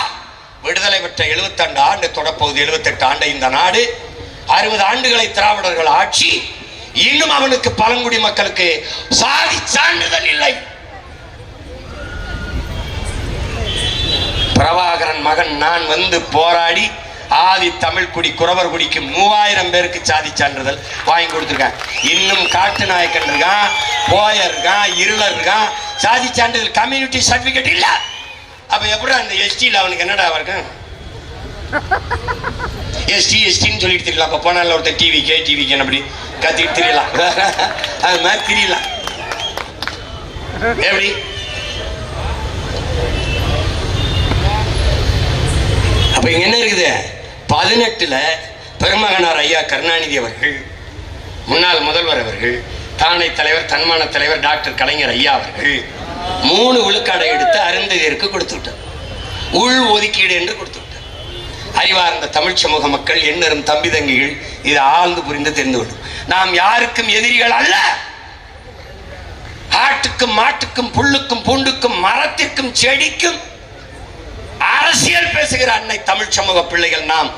A: விடுதலை பெற்ற 72 ஆண்டு தொடப்போகுது, 78 ஆண்டு இந்த நாடு, 60 ஆண்டுகளை திராவிடர்கள் ஆட்சி, இன்னும் அவனுக்கு பழங்குடி மக்களுக்கு சாதி சான்றிதழ் இல்லை. பிரபாகரன் மகன் நான் வந்து போராடி ஆதி தமிழ் குடி குறவர் குடிக்கு 3000 பேருக்கு சாதி சான்றிதழ் வாங்கி கொடுத்துருக்கான். இன்னும் காட்டு நாயக்கன் இருக்கான், போயர் இருக்கான், இருளர் இருக்கான், சாதி சான்றிதழ் கம்யூனிட்டி சர்டிபிகேட் இல்ல. அப்ப எப்படி அந்த எஸ்டியில் அவனுக்கு என்னடா இருக்கும்? எஸ்டின்னு சொல்லிட்டு தெரியலாம். அப்ப போனால ஒருத்தர் டிவிக்கு அப்படி கத்திட்டு தெரியலாம், அது மாதிரி தெரியலாம். எப்படி அப்ப இங்க என்ன இருக்குது? 18ல் பெருமகனார் ஐயா கருணாநிதி அவர்கள், முன்னாள் முதல்வர் அவர்கள், தானை தலைவர், தன்மான தலைவர் டாக்டர் கலைஞர் ஐயா அவர்கள் 3 விழுக்காடை எடுத்து அருந்ததியருக்கு கொடுத்து விட்டார். உள் ஒதுக்கீடு என்று கொடுத்து விட்டார். அறிவார்ந்த தமிழ் சமூக மக்கள், எண்ணரும் தம்பி தங்கிகள் இதை ஆழ்ந்து புரிந்து தெரிந்து கொள்ளும். நாம் யாருக்கும் எதிரிகள் அல்ல. ஆட்டுக்கும் மாட்டுக்கும் புல்லுக்கும் பூண்டுக்கும் மரத்திற்கும் செடிக்கும் அரசியல் பேசுகிற அன்னை தமிழ் சமூக பிள்ளைகள் நாம்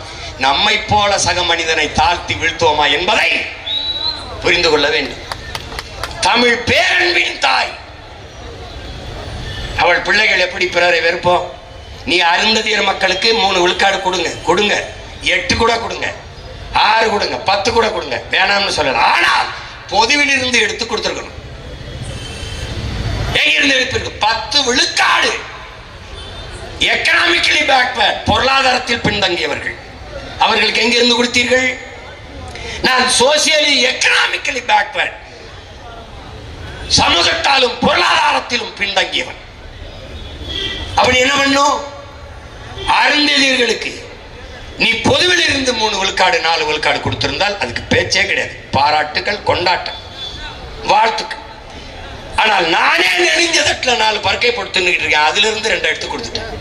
A: நம்மை போல சக மனிதனை தாழ்த்தி வீழ்த்துவோமா என்பதை புரிந்து கொள்ள வேண்டும். தமிழ் பேரன்பின் தாய், அவள் பிள்ளைகள் எப்படி பிறரை வெறுப்போம்? நீ அருந்ததியர் மக்களுக்கு 3 விழுக்காடு கொடுங்க, 8 கூட கொடுங்க, 6 கொடுங்க, 10 கூட கொடுங்க, வேணாம்னு சொல்லலாம். ஆனால் பொதுவில் இருந்து எடுத்து கொடுத்துருக்கணும். எங்கிருந்து எடுத்து? 10 விழுக்காடு. எக்கனாமிக்கலி பேக்வர்ட், பொருளாதாரத்தில் பின்தங்கியவர்கள், அவர்களுக்கு எங்கிருந்து கொடுத்தீர்கள்? நான் சோசியலி எக்கனாமிக்கலி பேக்வர்ட், சமூகத்தாலும் பொருளாதாரத்திலும் பின்தங்கியவன். அப்படி என்ன பண்ணும்? அருந்ததியர்களுக்கு நீ பொதுவில் இருந்து 3 விழுக்காடு 4 விழுக்காடு கொடுத்திருந்தால் அதுக்கு பேச்சே கிடையாது. பாராட்டுகள், கொண்டாட்டம், வாழ்த்துக்கள். ஆனால் நானே நெறிஞ்ச தட்டில் 4 பருக்கை போட்டு இருக்கேன், அதுல இருந்து 2 எடுத்து கொடுத்துட்டேன்.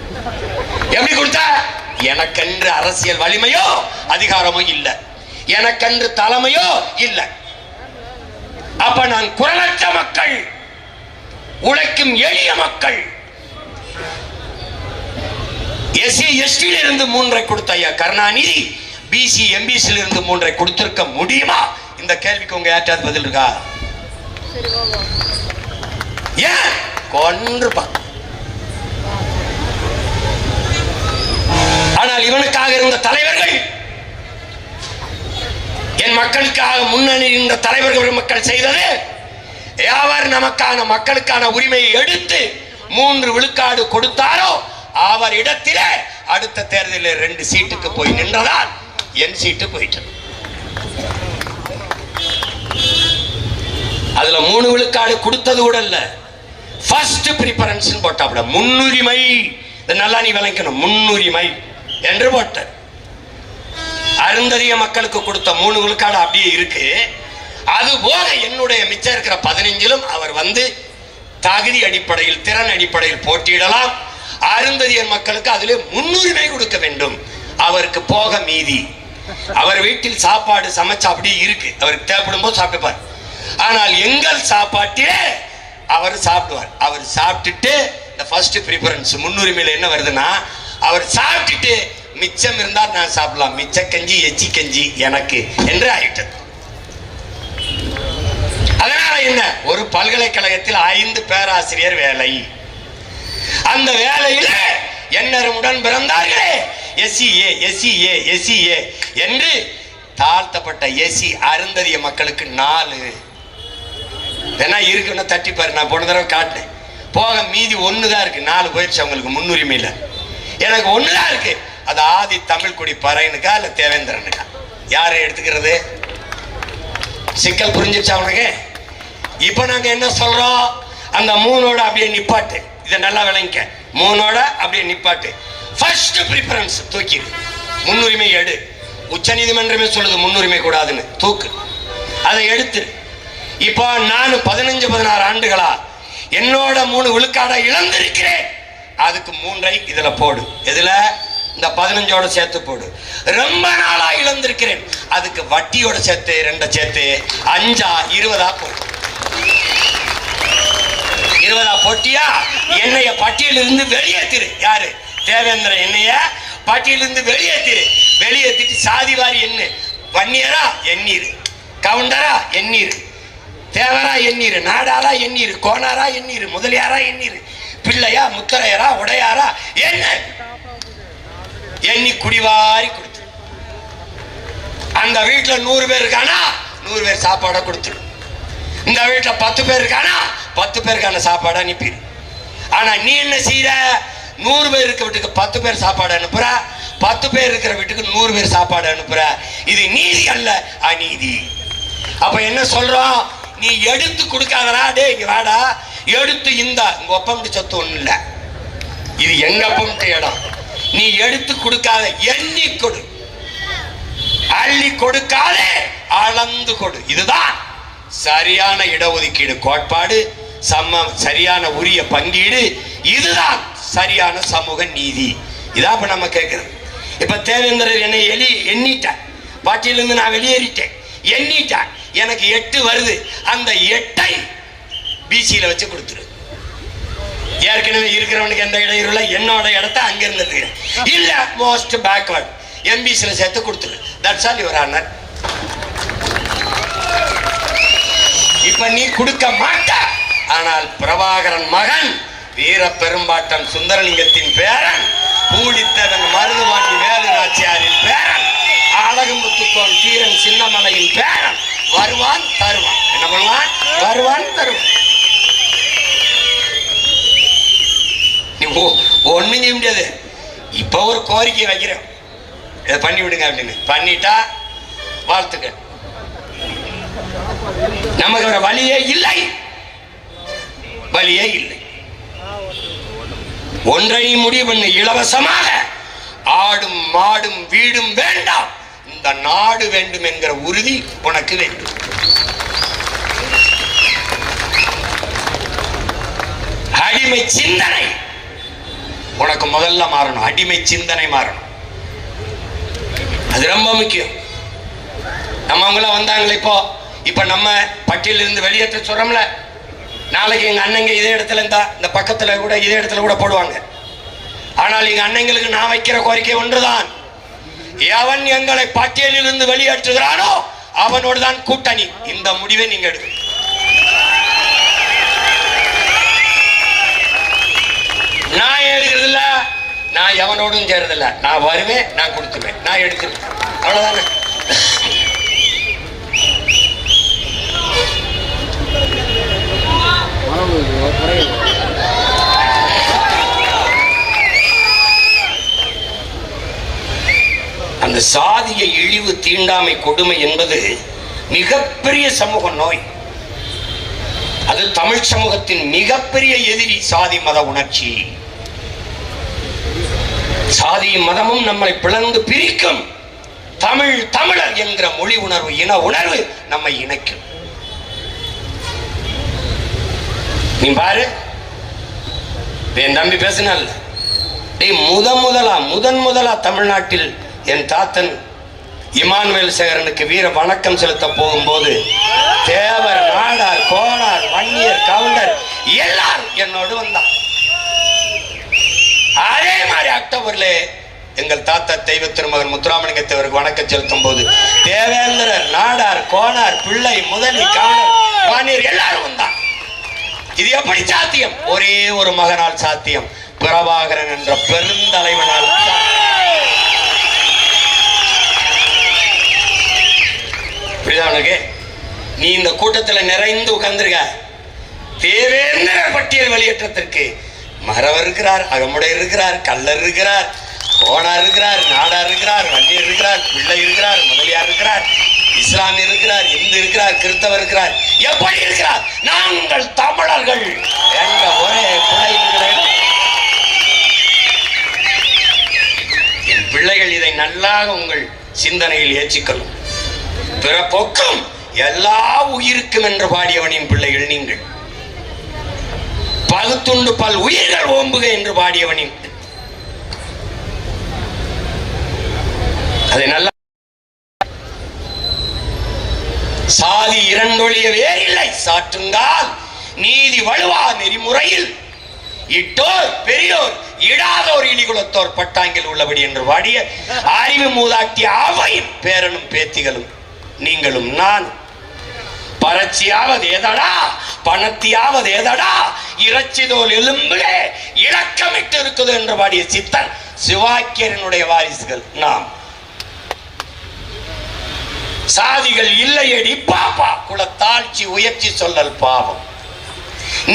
A: எப்படி கொடுத்த? எனக்கென்று அரசியல் வலிமையோ அதிகாரமோ இல்ல, எனக்கென்று தலைமையோ இல்ல. அப்ப நான் குரலற்ற மக்கள், உழைக்கும் எளிய மக்கள், எஸ்சி எஸ்டியில் இருந்து 3 கொடுத்த ஐயா கருணாநிதி பிசி எம்பிசியில் இருந்து 3 கொடுத்திருக்க முடியுமா? இந்த கேள்விக்கு உங்க யார்ட்டாவது பதில் இருக்கா? ஏன் கொன்றுப்பா? ஆனால் இவனுக்காக இருந்த தலைவர்கள், என் மக்களுக்காக முன்னணி இருந்த தலைவர்கள் மக்கள் செய்தது, யாவர் நமக்கான மக்களுக்கான உரிமையை எடுத்து 3 விழுக்காடு கொடுத்தாரோ அவர் இடத்திலே அடுத்த தேர்தலில் 2 சீட்டுக்கு போய் நின்றதால் என் சீட்டு போயிட்டது. அதுல 3 விழுக்காடு கொடுத்தது கூட இல்ல, ஃபர்ஸ்ட் பிரிஃபரன்ஸ் போட்டாப்ல, முன்னுரிமை. நல்லா நீ விளக்கணும், முன்னுரிமை என்று போட்டார். அருந்ததிய மக்களுக்கு கொடுத்த 3 விழுக்காடு அப்படியே இருக்கு. அது போக என்னுடைய மிச்சம் இருக்கிற 15லும் அவர் வந்து தகுதி அடிப்படையில், திறன் அடிப்படையில் போட்டியிடலாம். அருந்ததியர் மக்களுக்கு அதிலே முன்னுரிமை கொடுக்க வேண்டும். அவருக்கு போக மீதி. அவர் வீட்டில் சாப்பாடு சமைச்சா அப்படியே இருக்கு, அவருக்கு தேவைப்படும் போது சாப்பிட்டுப்பார். ஆனால் எங்கள் சாப்பாட்டிலே அவர் சாப்பிடுவார். அவர் சாப்பிட்டுட்டு இந்த ஃபர்ஸ்ட் பிரிஃபரன்ஸ் முன்னுரிமையில் என்ன வருதுன்னா, அவர் சாப்பிட்டுட்டு மிச்சம் இருந்தால் நான் சாப்பிடலாம், மிச்ச கஞ்சி எச்சி கஞ்சி எனக்கு என்று ஆயிட்டது. அதனால என்ன, ஒரு பல்கலைக்கழகத்தில் 5 பேராசிரியர் வேலை. அந்த வேலையில் எண்ணருடன் பிறந்தார்களே எஸ்சிஏ எஸ்சிஏ எஸ்சிஏ என்று தாழ்த்தப்பட்ட எஸ்சி அருந்ததிய மக்களுக்கு 4 வேணா இருக்குன்னு தட்டிப்பாரு. நான் போன தடவை காட்டினேன். போக மீதி 1 தான் இருக்கு. 4 போயிடுச்சு அவங்களுக்கு முன்னுரிமை இல்லை. எனக்கு 1 தான் இருக்கு. அது ஆதி தமிழ் குடி பறையனுக்கா இல்ல தேவேந்திரனுக்கா? யாரை எடுத்துக்கிறது? சிக்கல் புரிஞ்சிருச்சா அவனுக்கு? இப்ப நாங்க என்ன சொல்றோம்? அந்த 3ஓட அப்படியே நிப்பாட்டு. இதை நல்லா விளங்கிக்க. 3ஓட அப்படியே நிப்பாட்டு. ஃபர்ஸ்ட் ப்ரிஃபரன்ஸ் தூக்கிடு, முன்னுரிமை எடு. உச்ச நீதிமன்றமே சொல்லுது முன்னுரிமை கூடாதுன்னு. தூக்கு, அதை எடுத்து. இப்போ நான் 15-16 ஆண்டுகளா என்னோட 3 விழுக்காடை இழந்திருக்கிறேன். அதுக்கு 3ஐ இதுல போடு. இதுல இந்த 15ஓட சேர்த்து போடு. ரொம்ப நாளா இழந்திருக்கிறேன். அதுக்கு வட்டியோட சேர்த்து 2 சேர்த்து 5 20 போடு. 20 போட்டியா? என்னைய பட்டியலிருந்து வெளியேற்றிரு. யாரு? தேவேந்திர என்னைய பட்டியலிருந்து வெளியேற்றிரு. வெளியேற்றிட்டு சாதிவாரி என்ன? வன்னியரா எண்ணீரு, கவுண்டரா எண்ணீரு, தேவரா எண்ணீரு, நாடாரா எண்ணீரு, கோனாரா எண்ணீரு, முதலியாரா எண்ணீரு, பிள்ளையா முத்தரையரா உடையாரா என்ன எண்ணி குடிவாரி கொடுத்து. அந்த வீட்டுல 100 பேர் இருக்கானா 100 பேர் சாப்பாடை கொடுத்துரு. இந்த வீட்டுல 10 பேர் இருக்கானா 10 பேருக்கான சாப்பாடு அனுப்பிடு. ஆனா நீ என்ன செய்யற? 100 பேர் இருக்க வீட்டுக்கு 10 பேர் சாப்பாடு அனுப்புற, 10 பேர் இருக்கிற வீட்டுக்கு 100 பேர் சாப்பாடு அனுப்புற. இது நீதி அல்ல, அநீதி. அப்ப என்ன சொல்றோம்? நீ எடுத்து கொடுக்காதடா. டே இங்க வாடா, எடுத்து இந்த உங்க ஒப்பம் சொத்து ஒண்ணு இல்ல, இது எங்க ஒப்பம் இடம். நீ எடுத்து கொடுக்காத, எண்ணி கொடு. அள்ளி கொடுக்காதே, அளந்து கொடு. இதுதான் சரியான இடஒதுக்கீடு கோட்பாடு, சரியான உரிய பங்கீடு. இதுதான் சரியான சமூக நீதி. இதான் இப்ப நம்ம கேட்கிறோம். இப்ப தேவேந்திரர் என்னை எண்ணிட்டார், பாட்டியிலிருந்து நான் வெளியேறிட்டேன், எண்ணிட்டார். எனக்கு 8 வருது. அந்த 8ஐ பிசியில வச்சு கொடுத்துரு. ஏற்கனவே இருக்கிறவனுக்கு எந்த இடம் இல்லை, என்னோட இடத்த அங்க இருந்தது இல்ல, மோஸ்ட் பேக்வர்ட் எம்பிசில சேர்த்து கொடுத்துரு. That's all your honour. இப்ப நீ கொடுக்க மாட்ட. ஆனால் பிரபாகரன் மகன் வீர பெரும்பாட்டன் சுந்தரலிங்கத்தின் பேரன், பூலித்தவன் மருதுவாண்டி வேலு நாச்சியாரின் பேரன், அழகுமுத்துக்கோன் தீரன் சின்னமலையின் பேரன் வருவான் தருவான். என்ன பண்ணுவான்? வருவான் தருவான். ஒண்ணும் செய்ய முடியாது. இப்ப ஒரு கோரிக்கை வைக்கிறோம், இதை பண்ணி விடுங்க அப்படின்னு. பண்ணிட்டா வாழ்த்துக்கள். நமக்கு ஒரு வழியே இல்லை, வழியே இல்லை. ஒன்றை முடிவு பண்ணு, இலவசமாக ஆடும் மாடும் வீடும் வேண்டாம், இந்த நாடு வேண்டும் என்கிற உறுதி உனக்கு வேண்டும். அடிமை சிந்தனை உனக்கு முதல்ல மாறணும். அடிமை சிந்தனை மாறணும். அது ரொம்ப முக்கியம். நம்மவங்கள வந்தாங்களே இப்ப நம்ம பட்டியலிருந்து வெளியேற்ற சொல்றோம்ல, நாளைக்கு எங்க அண்ணங்க இதே இடத்துல இருந்தா இந்த பக்கத்துல கூட இதே இடத்துல கூட போடுவாங்க. ஆனால் எங்க அண்ணங்களுக்கு நான் வைக்கிற கோரிக்கை ஒன்றுதான், எவன் எங்களை பட்டியலிலிருந்து வெளியேற்றுகிறானோ அவனோடு தான் கூட்டணி. இந்த முடிவை நீங்க எடுக்க. நான் எடுக்கிறது இல்ல, நான் எவனோடும் சேரதில்ல. நான் வருவேன், நான் கொடுத்துருவேன், நான் எடுத்துருவேன், அவ்வளவுதானே. அந்த சாதிய இழிவு தீண்டாமை கொடுமை என்பது மிகப்பெரிய சமூக நோய். அது தமிழ் சமூகத்தின் மிகப்பெரிய எதிரி. சாதி மத உணர்ச்சி, சாதியும் மதமும் நம்மை பிளந்து பிரிக்கும். தமிழ் தமிழர் என்கிற மொழி உணர்வு, இன உணர்வு நம்மை இணைக்கும். நீ பாரு, என் தம்பி பேசினால முதன் முதலா தமிழ்நாட்டில் என் தாத்தன் இமானுவேல் சேகரனுக்கு வீர வணக்கம் செலுத்த போகும்போது தேவர், நாடார், கோனார், வன்னியர், கவுண்டர் எல்லாரும் என்னோடு வந்தார். அதே மாதிரி அக்டோபர்ல எங்கள் தாத்தா தெய்வ திருமகன் முத்துராமலிங்க தேவருக்கு வணக்கம் செலுத்தும் போது தேவேந்திரர், நாடார், கோனார், பிள்ளை, முதலி, கவுண்டர், வன்னியர் எல்லாரும் வந்தார். இது எப்படி சாத்தியம்? ஒரே ஒரு மகனால் சாத்தியம், பிரபாகரன் என்ற பெருந்தலைவனால். புரியுதா உனக்கு? நீ இந்த கூட்டத்தில் நிறைந்து உட்கார்ந்துருக்க. தேவேந்திர பட்டியல் வெளியேற்றத்திற்கு மறவர் இருக்கிறார், அகமுடையர் இருக்கிறார், கள்ளர் இருக்கிறார், கோணார் இருக்கிறார், நாடார் இருக்கிறார், வன்னியர் இருக்கிறார், பிள்ளை இருக்கிறார், முதலியார் இருக்கிறார், இஸ்லாமியர் இருக்கிறார், இந்து இருக்கிறார், கிறிஸ்தவர் இருக்கிறார். எப்படி இருக்கிறார்? நாங்கள் தமிழர்கள் என்ற ஒரே பிள்ளைகள். என் பிள்ளைகள் இதை நல்லாக உங்கள் சிந்தனையில் ஏற்றிக்கொள்ளும். பிறப்பொக்கும் எல்லா உயிருக்கும் என்று பாடியவனின் பிள்ளைகள் நீங்கள். பகுத்துண்டு பல் உயிர்கள் ஓம்புக என்று பாடியவனின். அதை நல்ல சாதி இரண்டொழிய வேறில்லை சாற்றுங்கால் நீதி வலுவா நெறிமுறையில் இட்டோர் பெரியோர் இடாதோர் இழிகுலத்தோர் பட்டாங்கில் உள்ளபடி என்று பாடிய அறிவு மூதாட்டிய அவையும் பேரனும் பேத்திகளும் நீங்களும் நான். பறச்சியாவது ஏதடா, பணத்தியாவது ஏதடா, இறைச்சிதோல் எலும்பிலே இலக்கமிட்டு இருக்குது என்று பாடிய சித்தன் சிவாக்கியரனுடைய வாரிசுகள் நாம். சாதிகள் இல்லையடி பாப்பா, குலத்தாட்சி உயர்ச்சி சொல்லல் பாவம்,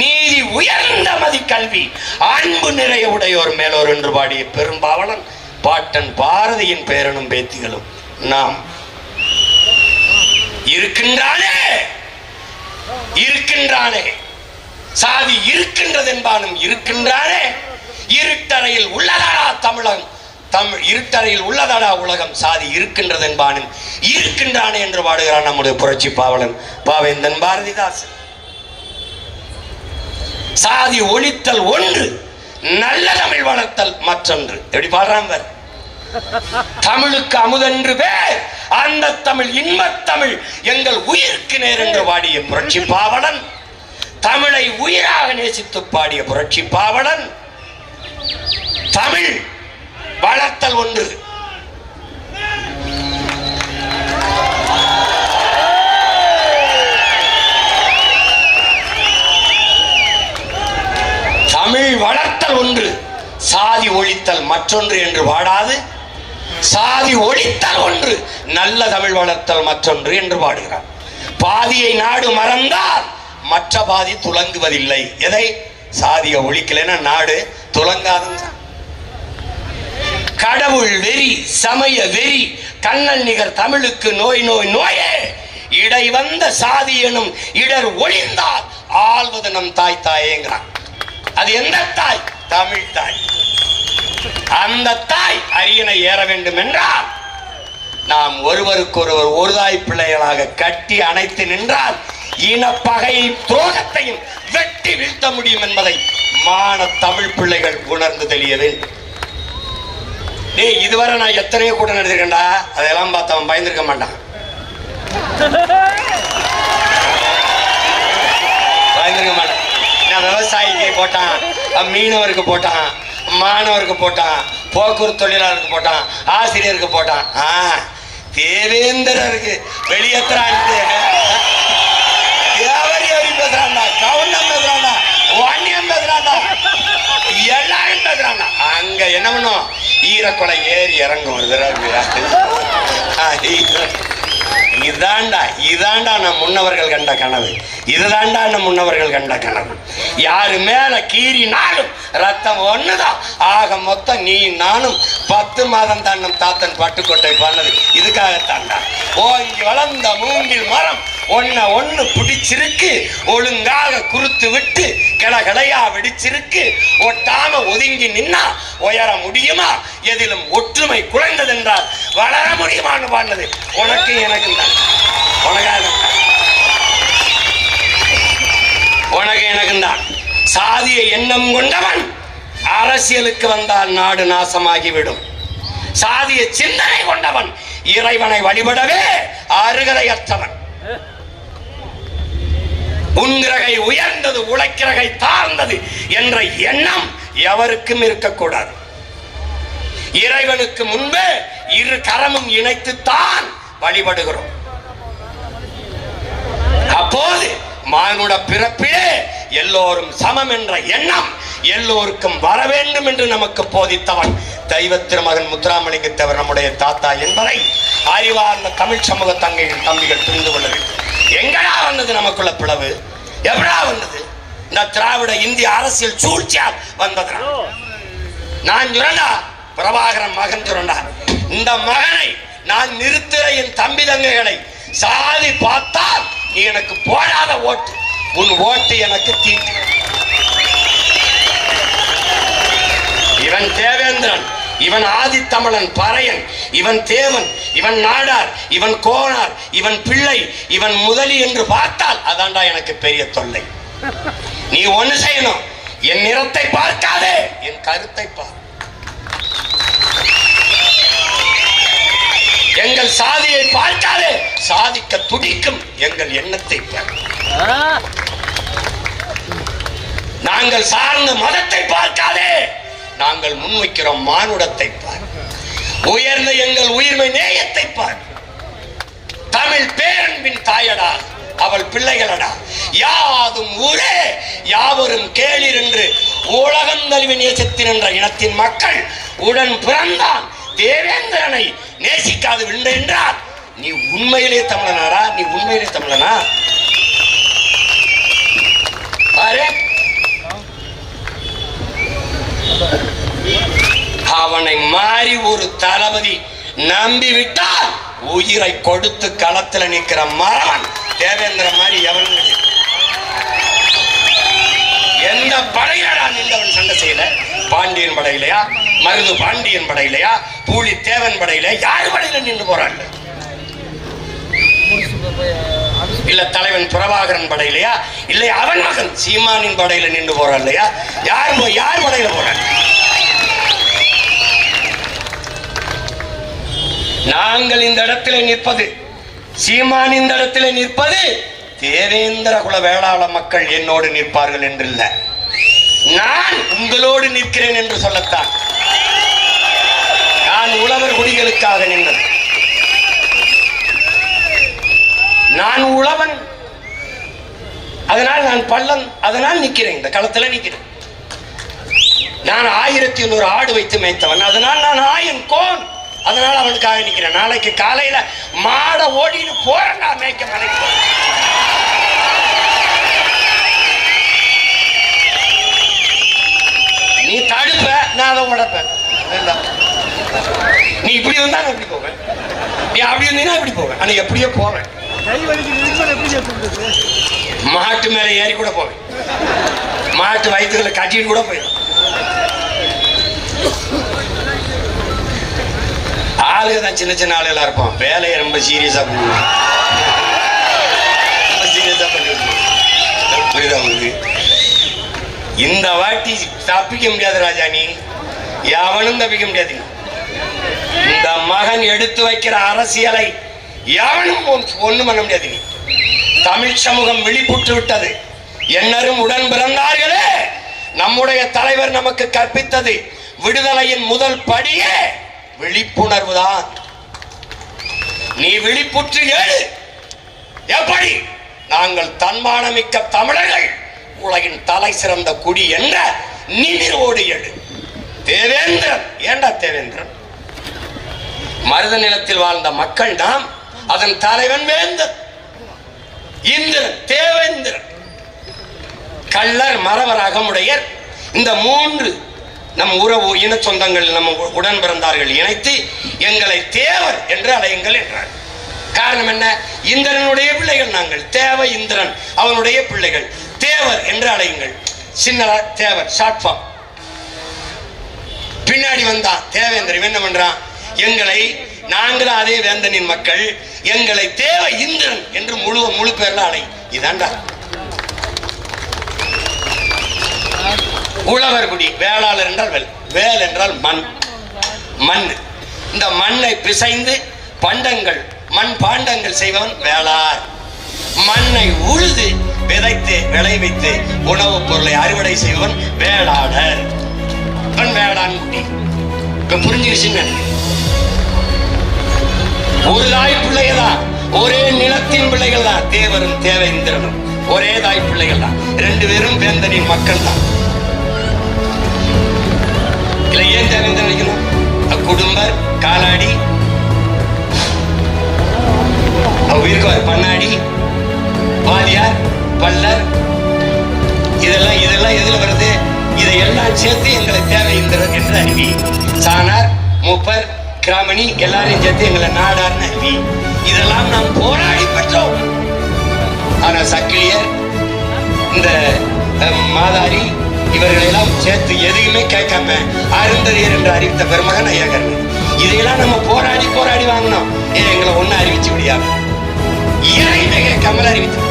A: நீதி உயர்ந்த மதி கல்வி, அன்பு நிறைய உடையோர் மேலோர் என்று பாடிய பெரும்பாவலன் பாட்டன் பாரதியின் பேரனும் பேத்திகளும் நாம். இருக்கின்றானே இருக்கின்றானே சாதி இருக்கின்றது என்பானும் இருக்கின்றானே. இருட்டறையில் உள்ளதாடா தமிழகம், இருட்டறையில் உள்ளதாடா உலகம், சாதி இருக்கின்றது என்பானும் இருக்கின்றானே என்று பாடுகிறான் நம்முடைய புரட்சி பாவலன் பாவேந்தன் பாரதிதாசன். சாதி ஒழித்தல் ஒன்று, நல்ல தமிழ் வளர்த்தல் மற்றொன்று. எப்படி பாடுறான் பார். தமிழுக்கு அமுதென்று பேர், அந்த தமிழ் இன்பத் தமிழ் எங்கள் உயிருக்கு நேர் என்று பாடிய புரட்சி பாவலன், தமிழை உயிராக நேசித்து பாடிய புரட்சி பாவலன். தமிழ் வளர்த்தல் ஒன்று, தமிழ் வளர்த்தல் ஒன்று, சாதி ஒழித்தல் மற்றொன்று என்று பாடாது, சாதி ஒழித்தல் ஒன்று, நல்ல தமிழ் வளர்த்தல் மற்றொன்று என்று பாடுகிறார். பாதியை நாடு மறந்தால் மற்ற பாதி துலங்குவதில்லை. எதை? சாதியை ஒழிக்கலைன்னா நாடு துலங்காது. கடவுள் வெறி, சமய வெறி, கண்ணல் நிகர் தமிழுக்கு நோய் நோய் நோயே, இடை வந்த சாதி எனும் இடர் ஒழிந்தால் ஆள்வது நம் தாய் தாயேங்கிறான். அது எந்த தாய்? தமிழ் தாய். அந்த தாய் அரியணை ஏற வேண்டும் என்றால் நாம் ஒருவருக்கொருவர் ஒரு தாய் பிள்ளைகளாக கட்டி அணைத்து நின்றால் இனப்பகையை துரோகத்தையும் வெட்டி வீழ்த்த முடியும் என்பதை மான தமிழ் பிள்ளைகள் உணர்ந்து தெளிய வேண்டும். இதுவரை நான் எத்தனையோ கூட்டம் நடத்திருக்கேன்டா, அதெல்லாம் பார்த்து அவன் பயந்துருக்க மாட்டான். பயந்துருக்க மாட்டான். நான் விவசாயிக்கு போட்டான், மீனவருக்கு போட்டான், மாணவருக்கு போட்டான், போக்குவரத்து தொழிலாளருக்கு போட்டான், ஆசிரியருக்கு போட்டான். தேவேந்திரருக்கு வெளியேற்றான், பேசுறான்டா, கவுண்டம் பேசுறான்டா, வன்னியம் பேசுறான்டா, எல்லாரும் பேசுறான்டா. அங்க என்ன பண்ணும்? ஈரக்கொலை ஏறி இறங்கும். இதாண்டா நம் முன்னவர்கள் கண்ட கனவு. இதுதாண்டா நம் முன்னவர்கள் கண்ட கனவு. யாரு மேல கீறினாலும் ரத்தம் ஒண்ணுதான். ஆக மொத்தம் நீ நானும் 10 மாதம் தான் நம் தாத்தன் பட்டுக்கோட்டை பண்ணது இதுக்காகத்தாண்டா. இங்க வளர்ந்த மூங்கில் மரம் ஒன்னு பிடிச்சிருக்கு, ஒழுங்காக குறுத்து விட்டு கிளகளையா வெடிச்சிருக்கு. ஒட்டாம ஒதுங்கி நின்னா உயர முடியுமா? எதிலும் ஒற்றுமை குறைந்தது என்றால் வளர முடியுமான்னு பாடினது உனக்கு எனக்கு தான். உனக்கு எனக்கு தான். சாதிய எண்ணம் கொண்டவன் அரசியலுக்கு வந்தால் நாடு நாசமாகிவிடும். சாதிய சிந்தனை கொண்டவன் இறைவனை வழிபடவே அருகதையற்றவன். உன்கிரகை உயர்ந்தது, உழைக்கிறகை தாழ்ந்தது என்ற எண்ணம் எவருக்கும் இருக்கக்கூடாது. இறைவனுக்கு முன்பே இரு கரமும் இணைத்துத்தான் வழிபடுகிறோம். அப்போது மானுட பிறப்பிலே எல்லோரும் சமம் என்ற எண்ணம் எல்லோருக்கும் வர வேண்டும் என்று நமக்கு போதித்தவன் தெய்வ திருமகன் முத்துராமலிங்கத்தேவர் நம்முடைய தாத்தா என்பதை அறிவார்ந்த தமிழ் சமூக தம்பிகள் புரிந்து கொள்ள வேண்டும். எங்கடா வந்தது நமக்குள்ள பிளவு? எப்படா வந்தது? இந்த திராவிட இந்திய அரசியல் சூழ்ச்சியால் வந்தது. நான் சுரண்டா பிரபாகரன் மகன் சுரண்டா. இந்த மகனை நான் நிறுத்துற என் தம்பி தங்கைகளை சாதி பார்த்தால் நீ எனக்கு போடாத ஓட்டு, உன் ஓட்டு எனக்கு தீட்டு. இவன் தேவேந்திரன், இவன் ஆதித்தமிழன் பறையன், இவன் தேவன், இவன் நாடார், இவன் கோனார், இவன் பிள்ளை, இவன் முதலி என்று பார்த்தால் அதான்டா எனக்கு பெரிய தொல்லை. நீ ஒண்ணு செய்யணும், என் நிறத்தை பார்க்காதே, என் கருத்தை பார். எங்கள் சாதியை பார்க்காதே, சாதிக்க துடிக்கும் எங்கள் எண்ணத்தை பார். நாங்கள் சார்ந்த மதத்தை பார்க்காதே, நாங்கள் முன்வைக்கிறோம் மானுடத்தை பார். உயர்ந்த எங்கள் உயிர்மை நேயத்தை பார். தமிழ் பேரன்பின் தாயடா, அவள் பிள்ளைகளடா. யாதும் ஊரே யாவரும் கேளீர் என்று உலகம் தழுவி நேசத்தின் என்ற இனத்தின் மக்கள் உடன் பிறந்தான் தேவேந்திரனை நேசிக்காது விழுந்த என்றார். நீ உண்மையிலே தமிழனாரா? நீ உண்மையிலே தமிழனா? அவனை மாறி ஒரு தளபதி நம்பி விட்டால் உயிரை கொடுத்து களத்தில் நிற்கிற மரவன் தேவேந்திர மாதிரி எவன்? எந்த படையடா நின்றவன் சண்டை செய்யல? பாண்டியன் படையிலையா, மருது பாண்டியன் படையிலையா, பூலி தேவன் படையில, யார் படையில நின்று போறாள்? இல்ல தலைவன் பிரபாகரன் படையிலையா, இல்லை அவன் மகன் சீமானின் படையில நின்று போறாள் இல்லையா? யார் படையில போறாள்? நாங்கள் இந்த இடத்துல நிற்பது, சீமான் இந்த இடத்துல நிற்பது தேவேந்திர குல வேளாள மக்கள் என்னோடு நிற்பார்கள் என்றில்லை, நான் உங்களோடு நிற்கிறேன் என்று சொல்லத்தான். நான் உழவர் குடிகளுக்காக நின்றேன். நான் உழவன், அதனால் நான் பள்ளம், அதனால் நிற்கிறேன், இந்த களத்தில் நிற்கிறேன். நான் 1100 ஆடு வைத்து மேய்த்தவன், அதனால் நான் ஆயன் கோன், அதனால அவனுக்காக நிற்கிறேன். நாளைக்கு காலையில மாட ஓடின்னு போறேன், நான் மேய்க்க மலைக்கு. நீ தடுப்ப, நான் அதை உடப்பேன். நீ இப்படி வந்தா நான் இப்படி போவேன், நீ அப்படி வந்தீங்கன்னா இப்படி போவேன். ஆனா எப்படியோ போவேன். மாட்டு மேல ஏறி கூட போவேன், மாட்டு வயிற்றுகளை கட்டிட்டு கூட போயிடும். ஆளுக தான் சின்ன சின்ன ஆளுகளா இருப்போம், வேலையை ரொம்ப சீரியஸா பண்ணுவோம். புரியுதா உங்களுக்கு? இந்த வாட்டி தப்பிக்க முடியாது ராஜா, நீ எவனும் தப்பிக்க முடியாது. இந்த மகன் எடுத்து வைக்கிற அரசியலை எவனும் ஒண்ணும் பண்ண முடியாது. நீ தமிழ் சமூகம் விழிப்புற்று விட்டது. என்னரும் உடன் பிறந்தார்களே, நம்முடைய தலைவர் நமக்கு கற்பித்தது விடுதலையின் முதல் படியே விழிப்புணர்வு தான். நீ விழிப்புற்று ஏழு. எப்படி? நாங்கள் தன்மானமிக்க தமிழர்கள், உலகின் தலை சிறந்த குடி என்ற நிமிரோடு எழு. தேவேந்திரன், ஏண்டா தேவேந்திரன்? மருத நிலத்தில் வாழ்ந்த மக்கள் நாம், அதன் தலைவன் வேந்தன் இந்திரன், தேவேந்திரன். கள்ளர், மறவர், அகமுடையர், இந்த 3 நம் உறவு இன சொந்தங்கள் நம்ம உடன் பிறந்தார்கள் இணைத்து எங்களை தேவர் என்று அழையுங்கள் என்றார். காரணம் என்ன? இந்திரனுடைய பிள்ளைகள் நாங்கள், தேவ இந்திரன் அவனுடைய பிள்ளைகள், தேவர் என்று அழையுங்கள். சின்ன தேவர் ஷார்ட் ஃபார்ம். பின்னாடி வந்தான் தேவேந்திரன், என்ன பண்றான்? எங்களை, நாங்கள் அதே வேந்தனின் மக்கள், எங்களை தேவ இந்திரன் என்று முழு பேர்ல அழை. இதாண்டா உழவர் குடி. வேளாளர் என்றால் வேல் என்றால் மண். இந்த மண்ணை பிசைந்து பண்டங்கள், மண் பாண்டங்கள் செய்பவன் வேளார். மண்ணை உழுது விதைத்து விளைவித்து உணவுப் பொருளை அறுவடை செய்பவன் வேளாளர். வேளாண் குடி. இப்ப புரிஞ்சிருச்சுங்க. ஒரு தாய் பிள்ளைகள் தான், ஒரே நிலத்தின் பிள்ளைகள் தான். தேவரும் தேவேந்திரனும் ஒரே தாய் பிள்ளைகள் தான். 2 பேரும் வேந்தனின் மக்கள் தான். சாணர் இதெல்லாம் எதுல வருது? இதையெல்லாம் சேர்த்து எங்களை தேவை என்று அறிவி. சாணர், மூப்பர், கிராமணி எல்லாரையும் சேர்த்து எங்களை நாடார்னு அறிவி. இதெல்லாம் நாம் போராடி பெற்றோம். ஆனா சக்கிலியர், இந்த மாதாரி இவர்களெல்லாம் சேர்த்து எதையுமே கேட்காம அருந்ததியர் என்று அறிவித்த பெருமகன் ஐயகர். இதையெல்லாம் நம்ம போராடி வாங்கினோம். எங்களை ஒண்ணு அறிவிச்சு முடியாது, இறைமை கேட்காமல் அறிவித்து